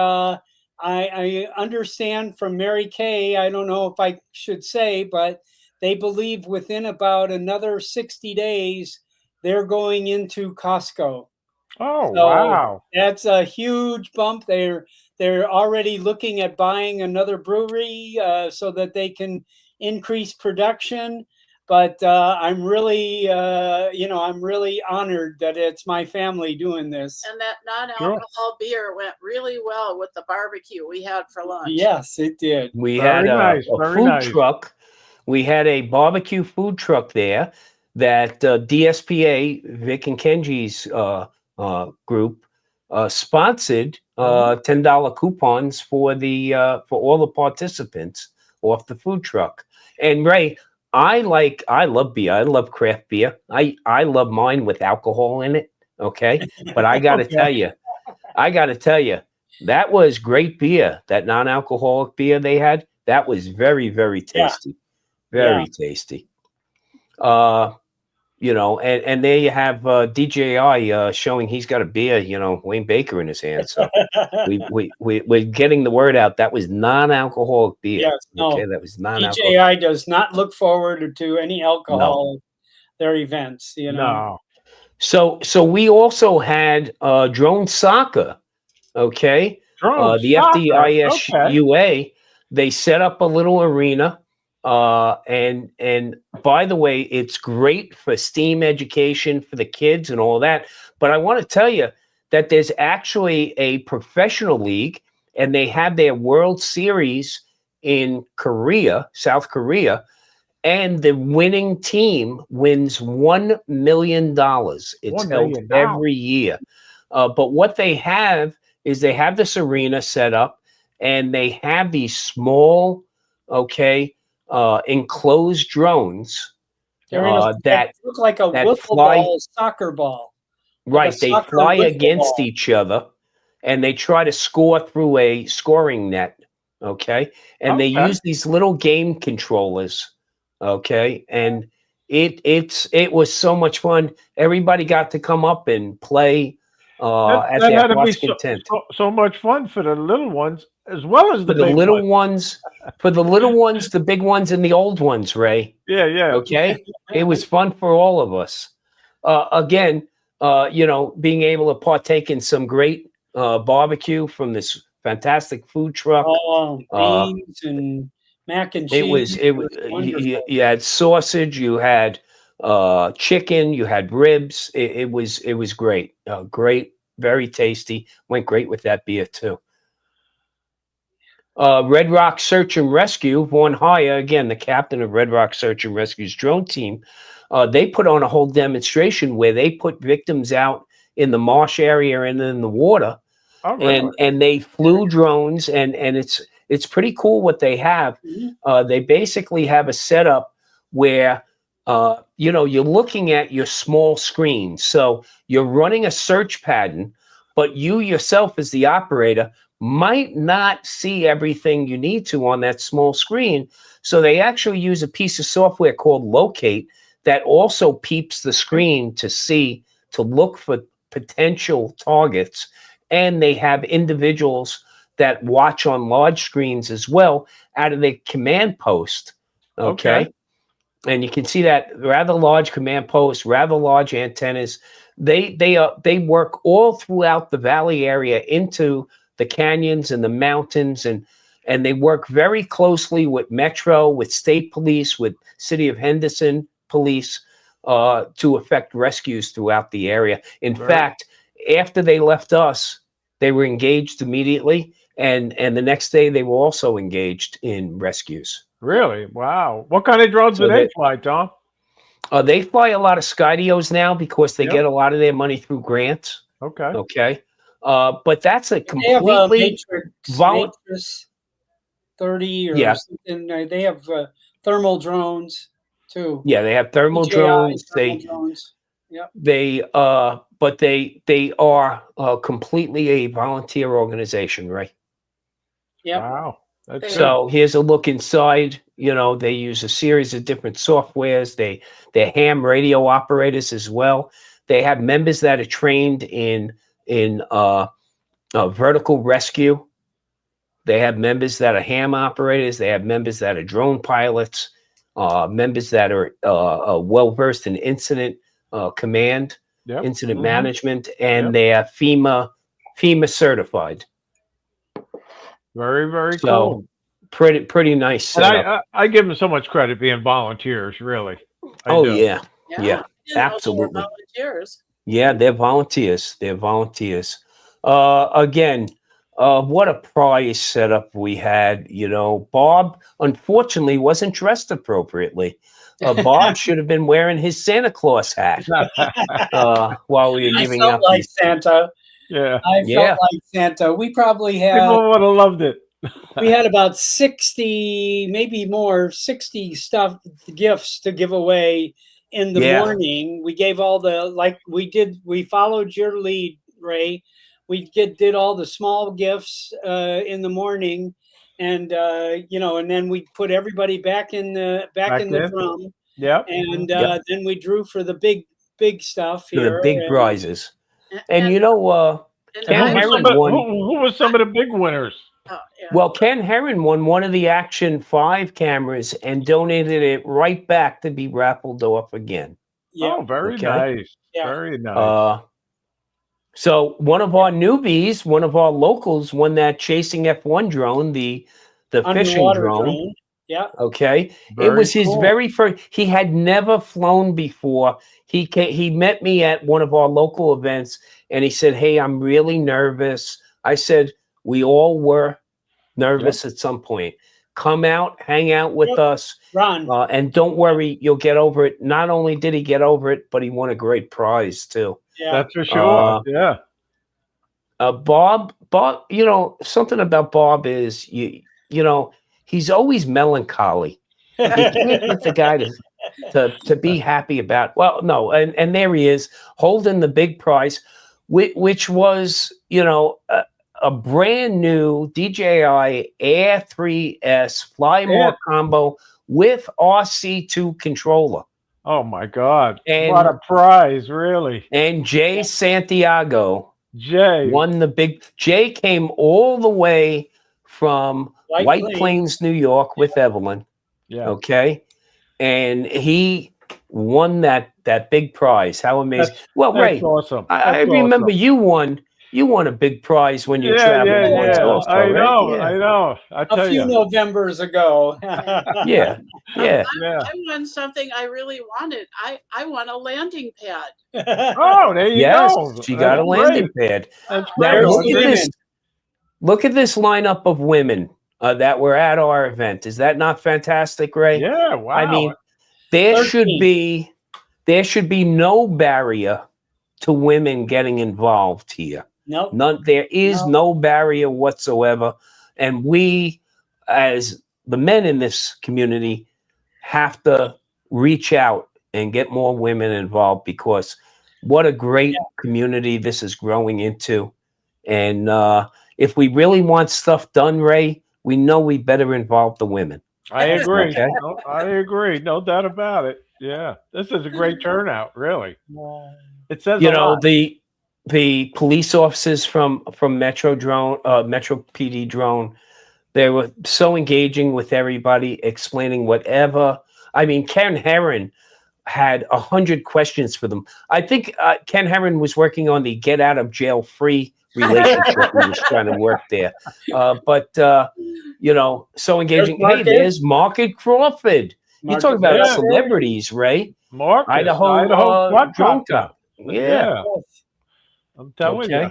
I understand from Mary Kay, I don't know if I should say, but they believe within about another 60 days, they're going into Costco. Oh, So wow. that's a huge bump. They're already looking at buying another brewery so that they can increase production. But I'm really, I'm really honored that it's my family doing this. And that Sure. non-alcohol beer went really well with the barbecue we had for lunch. Yes, it did. We Very had nice, a very food nice. truck. We had a barbecue food truck there that DSPA, Vic and Kenji's group, sponsored $10 coupons for all the participants off the food truck. And Ray, I love beer. I love craft beer. I love mine with alcohol in it. Okay, but I got to tell you, that was great beer. That non-alcoholic beer they had, that was very, very tasty. Very tasty. And there you have DJI showing he's got a beer, Wayne Baker in his hand. So we're getting the word out. That was non-alcoholic beer. Yes, no. Okay, that was non-alcoholic. DJI does not look forward to any alcohol at their events, No. So we also had drone soccer. Okay. Drone The soccer. FDISUA, they set up a little arena. And by the way, it's great for STEAM education for the kids and all that. But I want to tell you that there's actually a professional league, and they have their World Series in Korea, South Korea, and the winning team wins $1 million. It's $1 held million. every year. But what they have is they have this arena set up, and they have these small, enclosed drones that look like a wiffle ball, soccer ball. Right, they fly against each other, and they try to score through a scoring net. Okay, and they use these little game controllers. Okay, and it was so much fun. Everybody got to come up and play at that their had to be heart's content. so much fun for the little ones as well as For the little ones, the big ones, and the old ones, Ray. Yeah. Okay, it was fun for all of us. Again, being able to partake in some great barbecue from this fantastic food truck. Beans and mac and cheese. You had sausage, you had chicken, you had ribs. It was great. Great, very tasty. Went great with that beer too. Red Rock Search and Rescue, Vaughn Haya, again, the captain of Red Rock Search and Rescue's drone team, they put on a whole demonstration where they put victims out in the marsh area and in the water. Oh, really? And they flew drones, and it's pretty cool what they have. They basically have a setup where you're looking at your small screen. So you're running a search pattern, but you yourself as the operator might not see everything you need to on that small screen. So they actually use a piece of software called Locate that also peeps the screen to look for potential targets. And they have individuals that watch on large screens as well out of the command post. Okay. And you can see that rather large command post, rather large antennas. They work all throughout the valley area into the canyons and the mountains, and they work very closely with Metro, with state police, with City of Henderson police to effect rescues throughout the area. In fact, after they left us, they were engaged immediately, and the next day they were also engaged in rescues. Really? Wow. What kind of drones do So they fly, Tom? they fly a lot of Skydios now because they get a lot of their money through grants. Okay. Okay. But that's a They have completely Matrix 30 or Yeah. something. They have thermal drones too. Yeah, they have thermal DJI drones. thermal drones. Yep. But they are completely a volunteer organization, right? Yep. Wow. That's So here's a look inside. You know, they use a series of different softwares. They're ham radio operators as well. They have members that are trained in vertical rescue. They have members that are ham operators. They have members that are drone pilots. Members that are well versed in incident command, incident management, and they are FEMA certified. very, very So cool. pretty nice setup. And I give them so much credit being volunteers, really. I Oh do. yeah, Yeah, I didn't know they were absolutely. volunteers. Yeah, they're volunteers. They're volunteers. Again, what a prize setup we had. You know, Bob unfortunately wasn't dressed appropriately. Bob should have been wearing his Santa Claus hat while we were giving I felt out like these. Santa. Yeah. I felt like Santa. We probably had People would have loved it. we had about 60, maybe more, 60 stuffed gifts to give away in the morning. We gave all the we followed your lead, Ray. We did all the small gifts in the morning, and and then we put everybody back in the drum. Yeah. And then we drew for the big stuff For here. the big prizes. And you know, Ken Herron won. Who were some of the big winners? Oh, yeah. Well, Ken Herron won one of the Action 5 cameras and donated it right back to be raffled off again. Yeah. Oh, very nice. Yeah. Very nice. So one of our newbies, one of our locals, won that Chasing F1 drone, the fishing drone. Yeah. Okay. It was his very first. He had never flown before. He met me at one of our local events, and he said, "Hey, I'm really nervous." I said, "We all were nervous at some point. Come out, hang out with us, Ron, and don't worry, you'll get over it." Not only did he get over it, but he won a great prize too. Yeah, that's for sure. Bob, you know, something about Bob is you know, he's always melancholy. You can't get the guy to be happy about. Well, no, and there he is holding the big prize, which was, you know, a brand new DJI Air 3S Fly More combo with RC2 controller. Oh my God! And what a prize, really! And Jay Santiago won the big. Jay came all the way from White Plains, New York, with Evelyn. Yeah. Okay, and he won that big prize. How amazing! Well, Ray, awesome. I remember you won a big prize when you traveled once. Also, I know, right? I know. I tell a few Novembers ago. Yeah. I won something I really wanted. I won a landing pad. Oh, there you go. She got a landing pad. Now look at this lineup of women that were at our event. Is that not fantastic, Ray? Yeah, wow. I mean, there should be no barrier to women getting involved here. Nope. None. There is no barrier whatsoever, and we, as the men in this community, have to reach out and get more women involved, because what a great community this is growing into. And if we really want stuff done, Ray, we know we better involve the women. I agree. Okay? I agree. No doubt about it. Yeah, this is a great turnout. Really, it says you a know lot. the police officers from Metro PD drone. They were so engaging with everybody, explaining whatever. I mean, Ken Herron had 100 questions for them. I think Ken Herron was working on the get out of jail free relationship he was trying to work there. But you know, so engaging. Hey, there's Market Crawford. You talk about celebrities, Ray. Marcus, Idaho drone cop. Yeah. I'm telling you.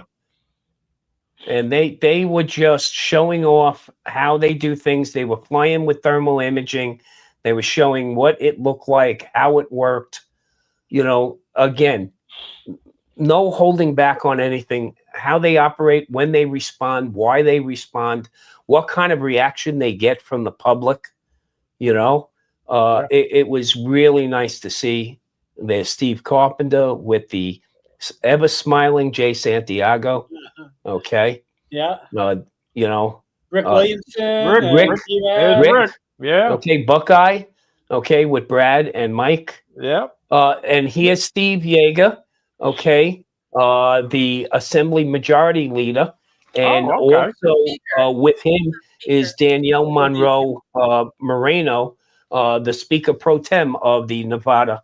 and they were just showing off how they do things. They were flying with thermal imaging. They were showing what it looked like, how it worked. Again, no holding back on anything, how they operate, when they respond, why they respond, what kind of reaction they get from the public. It was really nice to see. There's Steve Carpenter with the ever smiling Jay Santiago. Okay. Yeah. Rick uh, Williamson. Rick. Yeah. Rick. Yeah. Okay, Buckeye. Okay, with Brad and Mike. Yep. And here's Steve Yeager. Okay, the Assembly Majority Leader, and also with him is Danielle Monroe Moreno, the Speaker Pro Tem of the Nevada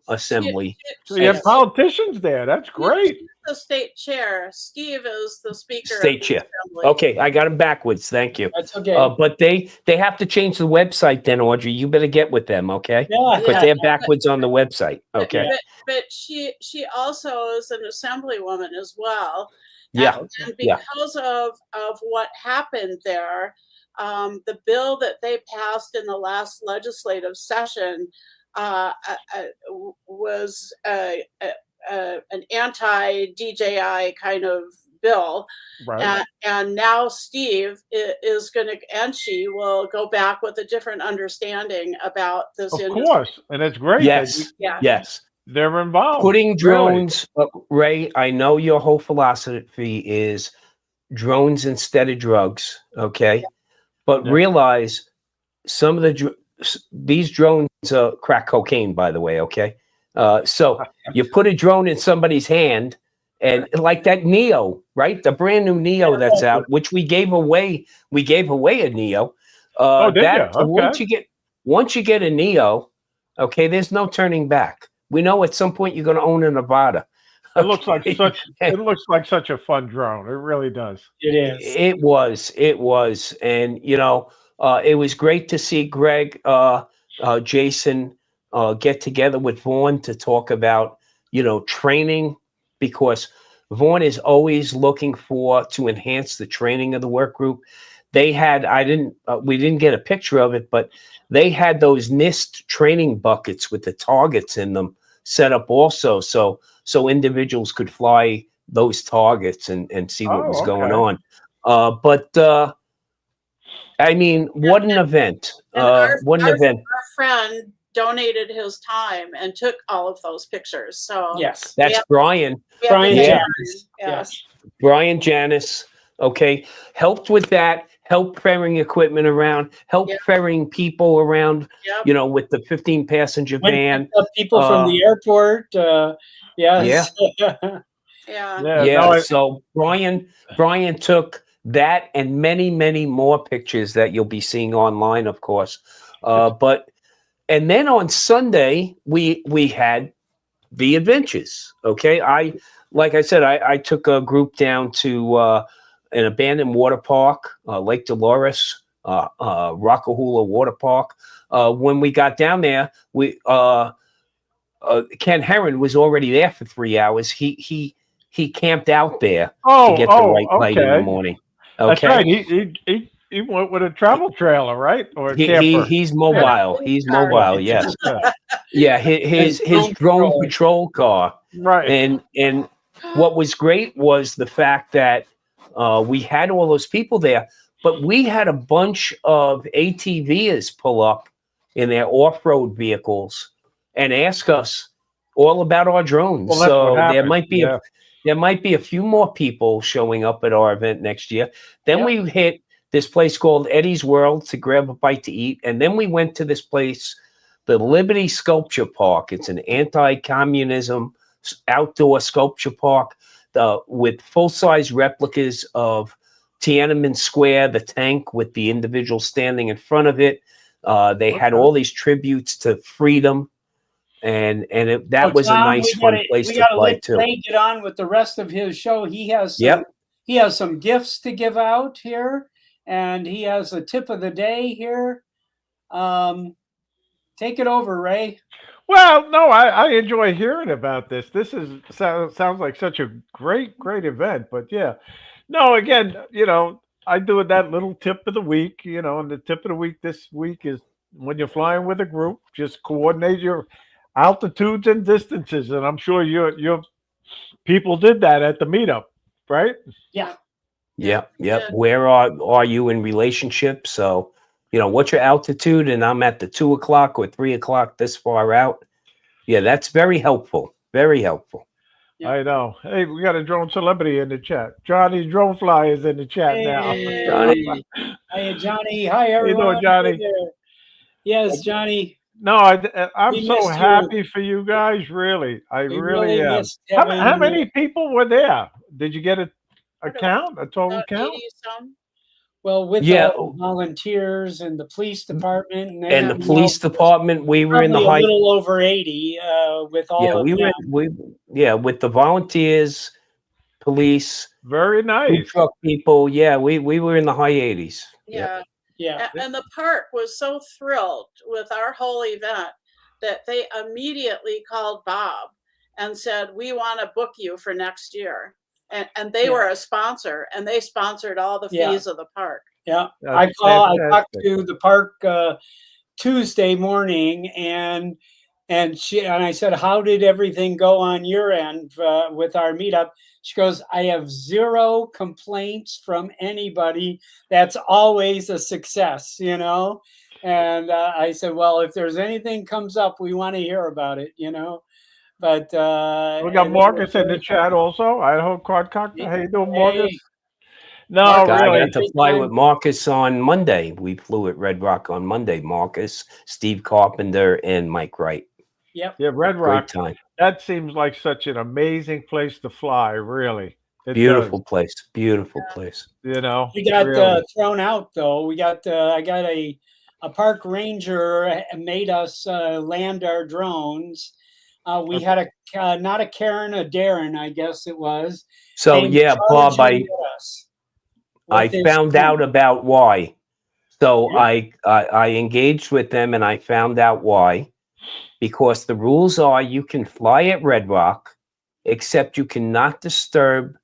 Assembly. So you have politicians there. That's great. She's the state chair. Steve is the speaker. State chair. Okay, I got him backwards. Thank you. That's okay. But they have to change the website then, Audrey. You better get with them, okay? Yeah. Because they're backwards on the website. Okay. But she also is an assemblywoman as well. Yeah. And because of what happened there, the bill that they passed in the last legislative session was an anti-DJI kind of bill. Right. And now Steve is going to, and she will go back with a different understanding about this industry. Of course. And it's great. Yes. Yes. They're involved. Putting drones, Ray, I know your whole philosophy is drones instead of drugs, okay? But realize some of these drones are crack cocaine, by the way, okay? So you put a drone in somebody's hand, and like that Neo, right? The brand new Neo that's out, which we gave away. We gave away a Neo. Did you? Okay. Once you get a Neo, okay, there's no turning back. We know at some point you're going to own a Nevada. It looks like such a fun drone. It really does. It is. It was, and it was great to see Greg, Jason, get together with Vaughn to talk about training, because Vaughn is always looking to enhance the training of the work group. They had we didn't get a picture of it, but they had those NIST training buckets with the targets in them set up also, so individuals could fly those targets and see what was going on. But I mean, what an event! What an event! Our friend donated his time and took all of those pictures. So yes, that's Brian. Brian Janis. Yes. Brian Janis. Okay, helped with that. Help ferrying equipment around, help ferrying people around, with the 15 passenger van. People from the airport. Yes. So Brian took that and many, many more pictures that you'll be seeing online, of course. And then on Sunday, we had the adventures. Okay. Like I said, I took a group down to an abandoned water park, Lake Dolores, Rockahula Water Park. When we got down there, Ken Herron was already there for 3 hours. He camped out there to get the right light in the morning. Okay, that's right. He went with a travel trailer, right? Or he's mobile. Yeah. He's mobile. Yes. Yeah. His drone patrol car. Right. And what was great was the fact that we had all those people there, but we had a bunch of ATVers pull up in their off-road vehicles and ask us all about our drones. Well, so there might be a few more people showing up at our event next year. Then we hit this place called Eddie's World to grab a bite to eat, and then we went to this place, the Liberty Sculpture Park. It's an anti-communism outdoor sculpture park. With full-size replicas of Tiananmen Square, the tank with the individual standing in front of it. They had all these tributes to freedom, and that was Tom, a nice, fun place to play too. Ray get on with the rest of his show. He has some gifts to give out here, and he has a tip of the day here. Take it over, Ray. Well, no, I enjoy hearing about this. This sounds like such a great event. But No, again, I do that little tip of the week, and the tip of the week this week is when you're flying with a group, just coordinate your altitudes and distances. And I'm sure your people did that at the meetup, right? Yeah. Yep, Yeah. yep. Where are you in relationship? So, what's your altitude? And I'm at the 2 o'clock or 3 o'clock this far out. Yeah, that's very helpful. Very helpful. Yeah. I know. Hey, we got a drone celebrity in the chat. Johnny Drone Fly is in the chat now. Hey, Johnny. Hi, Johnny. Hi, How you doing, everyone. Hey Johnny? there. Yes, Johnny. No, I'm We so missed you. happy for you guys. Really, I We really really am. missed How having many people were there? Did you get a I don't count? A total about count? 80 some. well, with Yeah, all the volunteers and the police department and and the everything police else, department, we were in the probably a high. little over 80 with all Yeah, of we were. them. With the volunteers, police, Very food nice. truck people. Yeah, we were in the high 80s. Yeah. Yeah. And the park was so thrilled with our whole event that they immediately called Bob and said, "We want to book you for next year." And they were a sponsor, and they sponsored all the fees of the park. Yeah. That's I talked fantastic. to the park Tuesday morning, and I said, "How did everything go on your end with our meetup?" She goes, "I have zero complaints from anybody. That's always a success, And I said, "Well, if there's anything comes up, we want to hear about it, But We got Marcus in the chat also. Idaho Quadcopter. How you doing, Marcus? Hey, No, Marcus, I really. got to fly with Marcus on Monday. We flew at Red Rock on Monday. Marcus, Steve Carpenter, and Mike Wright. Yep. Yeah, Red Great Rock. time. That seems like such an amazing place to fly. Really, it Beautiful does. place. Beautiful place. We got really. thrown out though. I got a park ranger made us land our drones. We had not a Karen, a Darren, I guess it was. So yeah, Bob, I found out about why. So I engaged with them and I found out why. Because the rules are you can fly at Red Rock, except you cannot disturb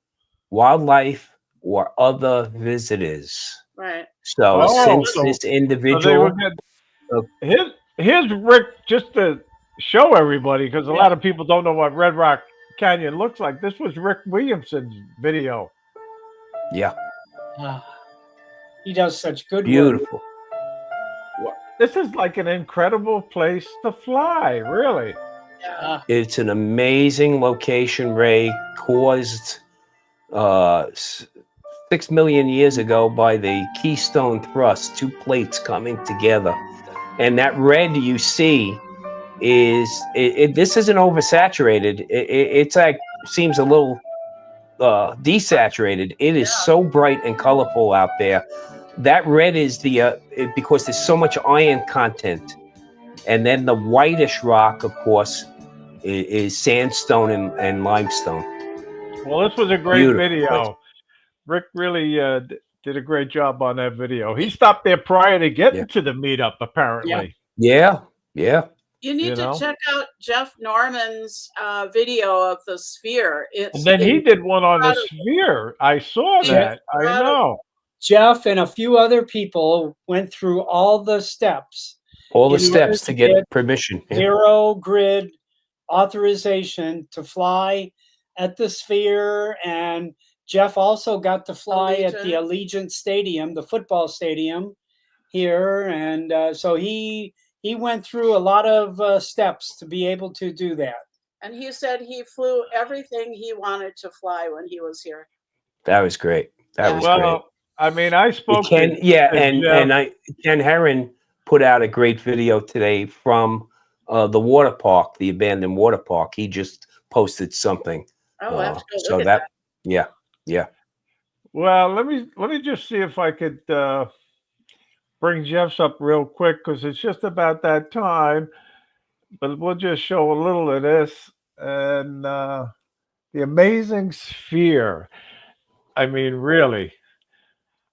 wildlife or other visitors. Right. So since this individual, here's Rick, just to show everybody, because a lot of people don't know what Red Rock Canyon looks like. This was Rick Williamson's video. Yeah. He does such good beautiful. work. This is like an incredible place to fly, really. Yeah. It's an amazing location, Ray, caused 6 million years ago by the Keystone Thrust, two plates coming together. And that red you see this isn't oversaturated. It's like seems a little desaturated. It is so bright and colorful out there. That red is because there's so much iron content. And then the whitish rock, of course, is sandstone and limestone. Well, this was a great video. Rick really did a great job on that video. He stopped there prior to getting to the meetup, apparently. Yeah. You need to check out Jeff Norman's video of the sphere. And then he did one on the sphere. I saw that. I know. Jeff and a few other people went through all the steps. All the steps to get permission. Zero grid authorization to fly at the sphere. And Jeff also got to fly at the Allegiant Stadium, the football stadium here. And so he went through a lot of steps to be able to do that. And he said he flew everything he wanted to fly when he was here. That was great. That was great. I mean, I spoke Ken Herron put out a great video today from the water park, the abandoned water park. He just posted something. Oh, I have to go look at that. Yeah. Well, let me just see if I could bring Jeff's up real quick, because it's just about that time. But we'll just show a little of this and the amazing sphere. I mean, really.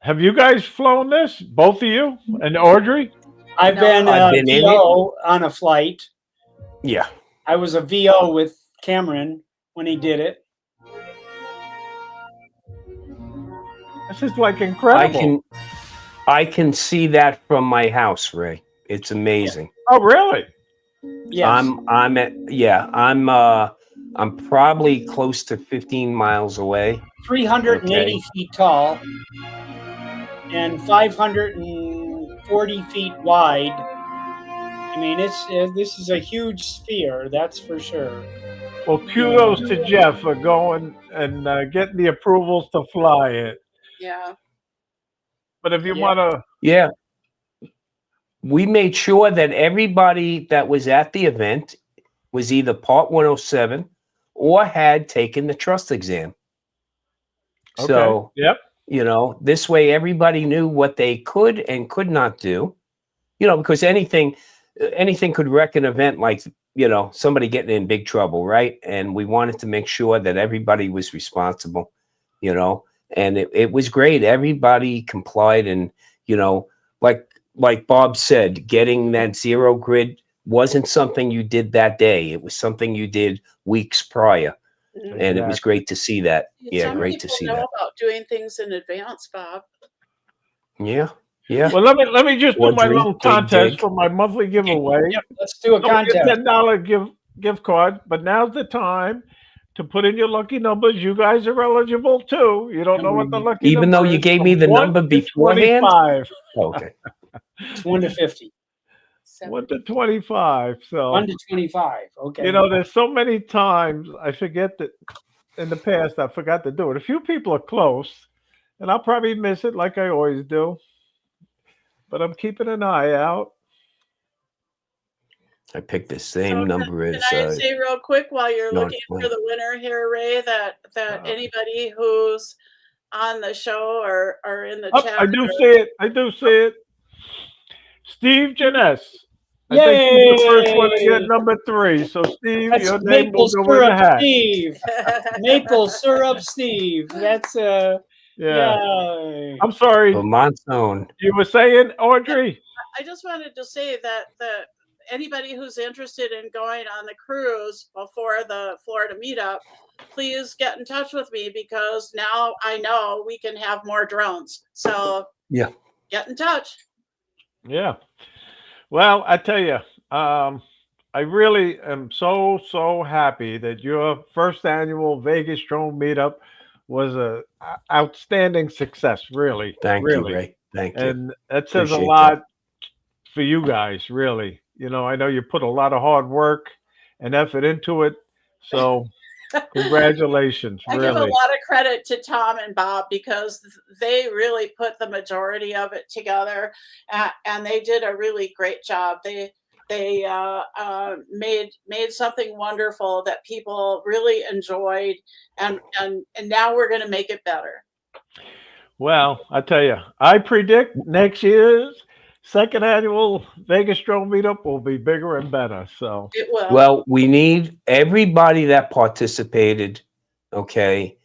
Have you guys flown this? Both of you and Audrey? I've been VO on a flight. Yeah. I was a VO with Cameron when he did it. This is like I incredible. can see that from my house, Ray. It's amazing. Oh, really? Yes. I'm probably close to 15 miles away. 380 feet tall and 540 feet wide. I mean, this is a huge sphere, that's for sure. Well, kudos to Jeff for going and getting the approvals to fly it. Yeah. But if you Yeah. want to, Yeah. We made sure that everybody that was at the event was either Part 107 or had taken the trust exam. okay, So, yep, this way everybody knew what they could and could not do. Because anything could wreck an event, like, somebody getting in big trouble, right? And we wanted to make sure that everybody was responsible, and it was great. Everybody complied, and, like Bob said, getting that zero grid wasn't something you did that day. It was something you did weeks prior. Mhm. And it was great to see that. Yeah, Some great to people see know that. about doing things in advance, Bob. Yeah, yeah. well, let me just do my Audrey, little dig, contest dig. for my monthly giveaway. Yep, let's do a So we get contest. $10 gift card, but now's the time to put in your lucky numbers. You guys are eligible too. You don't know what the lucky Even number though you is, gave from me the 1 number to beforehand? 25. Okay. It's 1 to 50. 1 to 25. So 1 to 25. Okay. there's so many times I forget that in the past I forgot to do it. A few people are close, and I'll probably miss it like I always do. But I'm keeping an eye out. I picked the So same number can as I say real quick while you're non looking for the winner here, Ray, that anybody who's on the show or in the Oh, chat, I do see it. I do see it. Steve Janess. I think he's the first one to get Yay! number 3. So, Steve, That's your name maple will go in the syrup hat. Steve. Maple syrup Steve. That's Yeah. yeah. I'm sorry. Vermont's own. You were saying, Audrey? I just wanted to say that anybody who's interested in going on the cruise before the Florida meetup, please get in touch with me, because now I know we can have more drones. So Yeah. get in touch. Yeah. Well, I tell you, I really am so happy that your first annual Vegas drone meetup was a outstanding success. Really, Thank you, really, Ray. Thank you. and that says a Appreciate lot for you guys. Really, I know you put a lot of hard work and effort into it. So, congratulations, I give a really. lot of credit to Tom and Bob, because they really put the majority of it together, and they did a really great job. They made something wonderful that people really enjoyed, and now we're going to make it better. Well, I tell you, I predict next year's second annual Vegas Drone Meetup will be bigger and better. So It will. Well, we need everybody that participated, okay?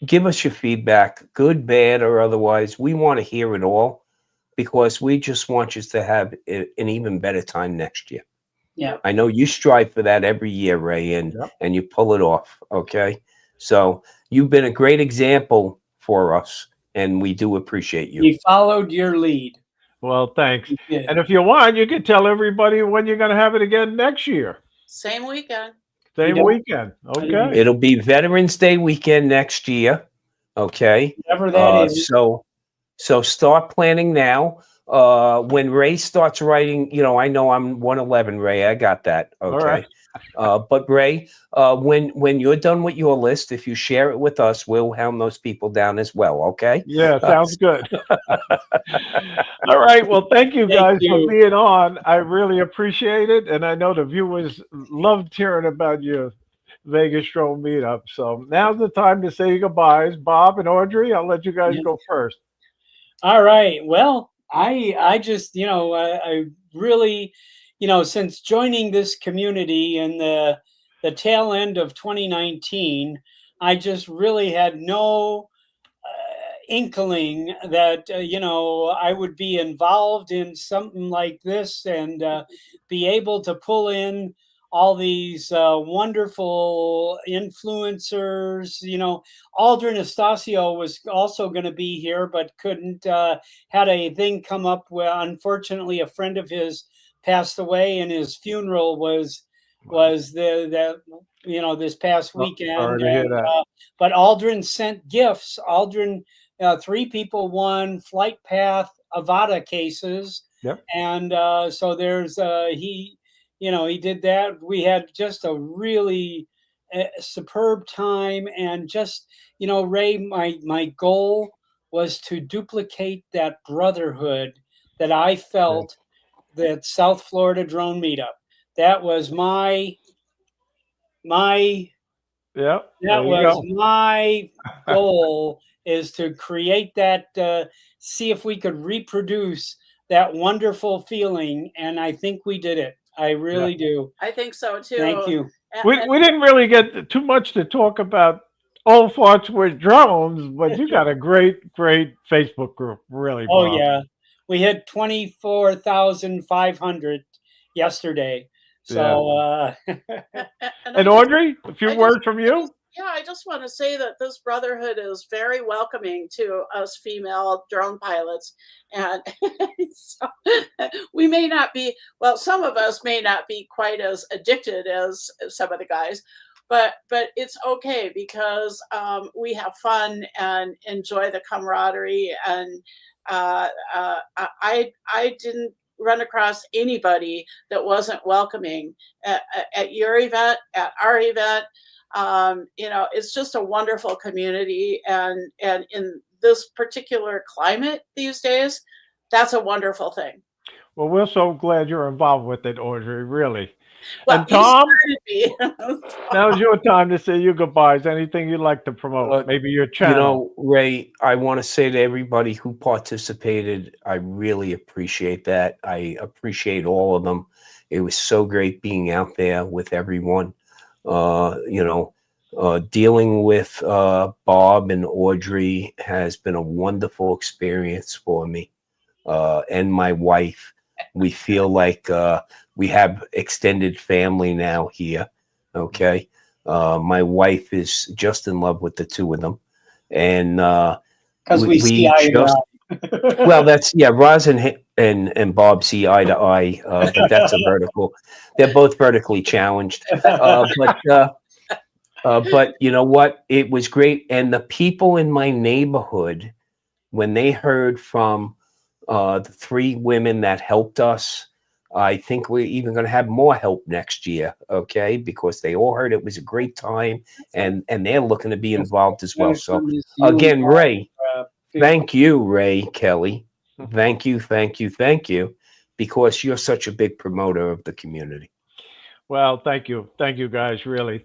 Give us your feedback, good, bad, or otherwise. We want to hear it all, because we just want you to have an even better time next year. Yeah. I know you strive for that every year, Ray, and you pull it off, okay? So you've been a great example for us, and we do appreciate you. We followed your lead. well, thanks. We did. And if you want, you can tell everybody when you're going to have it again next year. Same weekend. Same weekend. Okay. It'll be Veterans Day weekend next year, okay? Whatever that is. So start planning now. When Ray starts writing, I know I'm 111, Ray. I got that. Okay. All right. But Ray, when you're done with your list, if you share it with us, we'll hound those people down as well. Okay. Yeah, sounds good. All right. Well, thank you guys for being on. I really appreciate it. And I know the viewers loved hearing about your Vegas Drone meetup. So now's the time to say goodbyes. Bob and Audrey, I'll let you guys go first. All right. Well, I just, I really, since joining this community in the tail end of 2019, I just really had no inkling that, I would be involved in something like this and be able to pull in all these wonderful influencers. Aldrin Estacio was also going to be here, but couldn't. Had a thing come up where, unfortunately, a friend of his passed away, and his funeral was this past weekend. Sorry to hear that. But Aldrin sent gifts. Aldrin, 3 people won flight path Avada cases. Yep. And so there's he did that. We had just a really superb time, and just Ray, my goal was to duplicate that brotherhood that I felt that South Florida drone meetup. That was my Yeah, that was my goal, is to create that, see if we could reproduce that wonderful feeling, and I think we did it. I really do. I think so too. Thank you. We didn't really get too much to talk about old farts with drones, but you got a great Facebook group, really. Oh Bob. yeah, we had 24,500 yesterday. So and Audrey, a few words from you. I just want to say that this brotherhood is very welcoming to us female drone pilots. And so we may not be, well, some of us may not be quite as addicted as some of the guys, but it's okay, because we have fun and enjoy the camaraderie. And I didn't run across anybody that wasn't welcoming at your event, at our event. It's just a wonderful community, and in this particular climate these days, that's a wonderful thing. Well, we're so glad you're involved with it, Audrey, really. Well, and Tom, so. Now's your time to say your goodbyes. Anything you'd like to promote? Maybe your channel. Ray, I want to say to everybody who participated, I really appreciate that. I appreciate all of them. It was so great being out there with everyone. Dealing with Bob and Audrey has been a wonderful experience for me and my wife. We feel like we have extended family now here. Okay. My wife is just in love with the two of them. And because we see eye to eye. Well, that's Roz and Bob see eye to eye, but that's a vertical. They're both vertically challenged. But you know what? It was great. And the people in my neighborhood, when they heard from the 3 women that helped us, I think we're even going to have more help next year, okay? Because they all heard it was a great time, and they're looking to be involved as well. So again, Ray, thank you, Ray Kelly. Thank you, because you're such a big promoter of the community. Well, thank you, guys. Really,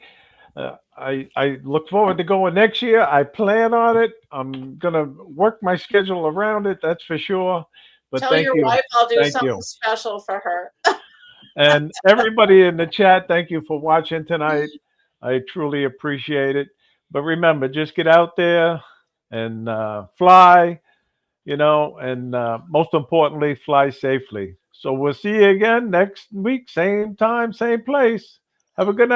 I look forward to going next year. I plan on it. I'm gonna work my schedule around it. That's for sure. But tell your wife I'll do something special for her. And everybody in the chat, thank you for watching tonight. I truly appreciate it. But remember, just get out there and fly, and most importantly, fly safely. So we'll see you again next week, same time, same place. Have a good night.